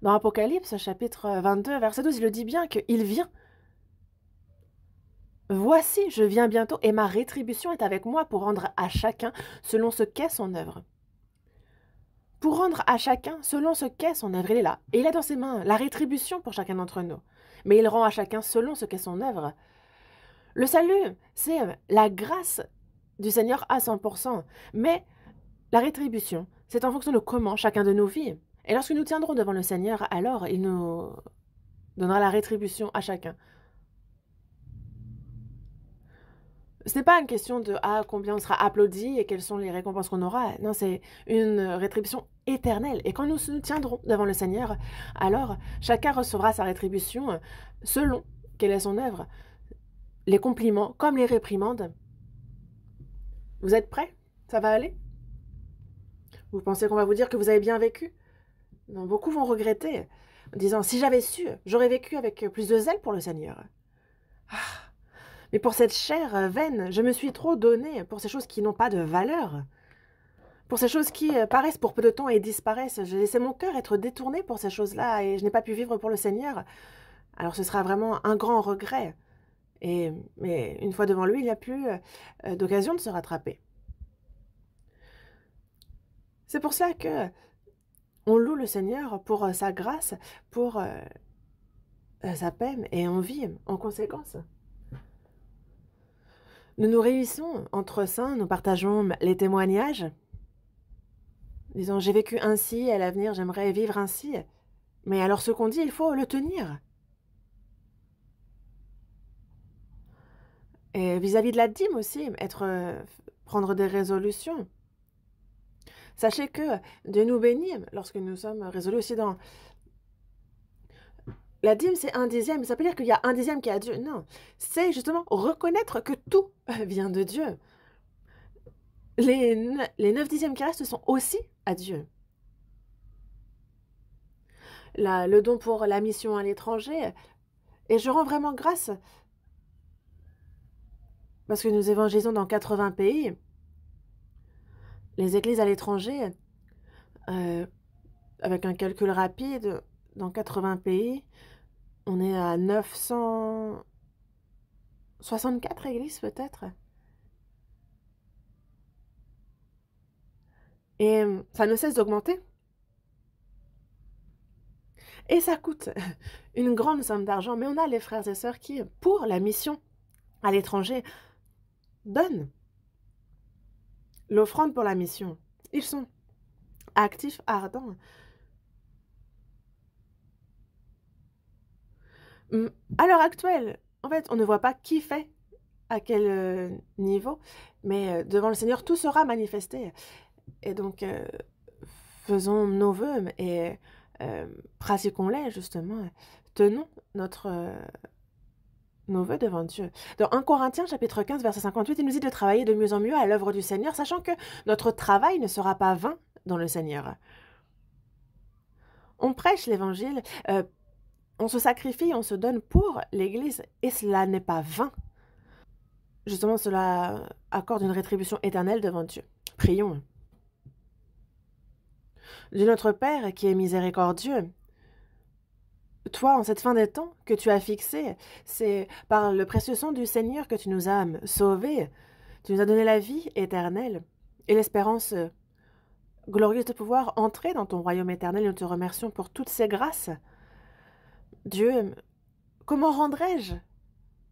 dans Apocalypse, chapitre 22, verset 12, il le dit bien qu'il vient. Voici, je viens bientôt, et ma rétribution est avec moi pour rendre à chacun selon ce qu'est son œuvre. Pour rendre à chacun selon ce qu'est son œuvre, il est là. Et il a dans ses mains la rétribution pour chacun d'entre nous. Mais il rend à chacun selon ce qu'est son œuvre. Le salut, c'est la grâce du Seigneur à 100%. Mais la rétribution, c'est en fonction de comment chacun de nous vit. Et lorsque nous tiendrons devant le Seigneur, alors il nous donnera la rétribution à chacun. Ce n'est pas une question de combien on sera applaudi et quelles sont les récompenses qu'on aura. Non, c'est une rétribution éternelle. Et quand nous nous tiendrons devant le Seigneur, alors chacun recevra sa rétribution selon quelle est son œuvre. Les compliments comme les réprimandes. Vous êtes prêts? Ça va aller? Vous pensez qu'on va vous dire que vous avez bien vécu? Non, beaucoup vont regretter, en disant, si j'avais su, j'aurais vécu avec plus de zèle pour le Seigneur. Mais pour cette chair vaine, je me suis trop donné pour ces choses qui n'ont pas de valeur. Pour ces choses qui paraissent pour peu de temps et disparaissent. J'ai laissé mon cœur être détourné pour ces choses-là et je n'ai pas pu vivre pour le Seigneur. Alors ce sera vraiment un grand regret. Mais une fois devant lui, il n'y a plus d'occasion de se rattraper. C'est pour ça que on loue le Seigneur pour sa grâce, pour sa peine, et on vit en conséquence. Nous nous réunissons entre saints, nous partageons les témoignages, disons j'ai vécu ainsi, à l'avenir j'aimerais vivre ainsi. Mais alors ce qu'on dit, il faut le tenir. Et vis-à-vis de la dîme aussi, prendre des résolutions. Sachez que Dieu nous bénit lorsque nous sommes résolus aussi dans... La dîme, c'est 1/10. Ça peut dire qu'il y a 1/10 qui est à Dieu. Non, c'est justement reconnaître que tout vient de Dieu. Les 9/10 qui restent sont aussi à Dieu. Le don pour la mission à l'étranger. Et je rends vraiment grâce parce que nous évangélisons dans 80 pays. Les églises à l'étranger, avec un calcul rapide, dans 80 pays, on est à 964 églises peut-être. Et ça ne cesse d'augmenter. Et ça coûte une grande somme d'argent, mais on a les frères et sœurs qui, pour la mission à l'étranger, donnent l'offrande pour la mission. Ils sont actifs, ardents. À l'heure actuelle, en fait, on ne voit pas qui fait à quel niveau, mais devant le Seigneur, tout sera manifesté. Et donc, faisons nos vœux et pratiquons-les, justement. Tenons nos vœux devant Dieu. Dans 1 Corinthiens, chapitre 15, verset 58, il nous dit de travailler de mieux en mieux à l'œuvre du Seigneur, sachant que notre travail ne sera pas vain dans le Seigneur. On prêche l'Évangile, on se sacrifie, on se donne pour l'Église, et cela n'est pas vain. Justement, cela accorde une rétribution éternelle devant Dieu. Prions. Dieu notre Père, qui est miséricordieux, toi, en cette fin des temps que tu as fixée, c'est par le précieux sang du Seigneur que tu nous as sauvés. Tu nous as donné la vie éternelle et l'espérance glorieuse de pouvoir entrer dans ton royaume éternel. Nous te remercions pour toutes ces grâces. Dieu, comment rendrais-je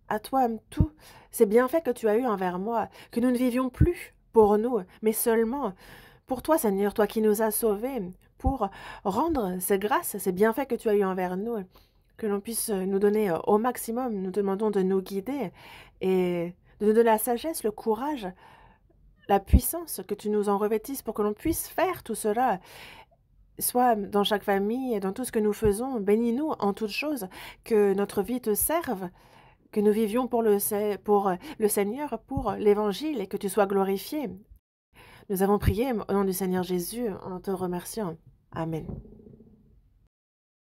à toi tous ces bienfaits que tu as eus envers moi, que nous ne vivions plus pour nous, mais seulement pour toi, Seigneur, toi qui nous as sauvés, pour rendre ces grâces, ces bienfaits que tu as eus envers nous, que l'on puisse nous donner au maximum. Nous demandons de nous guider et de nous donner la sagesse, le courage, la puissance, que tu nous en revêtisses pour que l'on puisse faire tout cela, soit dans chaque famille et dans tout ce que nous faisons. Bénis-nous en toutes choses, que notre vie te serve, que nous vivions pour le Seigneur, pour l'Évangile, et que tu sois glorifié. Nous avons prié au nom du Seigneur Jésus en te remerciant. Amen.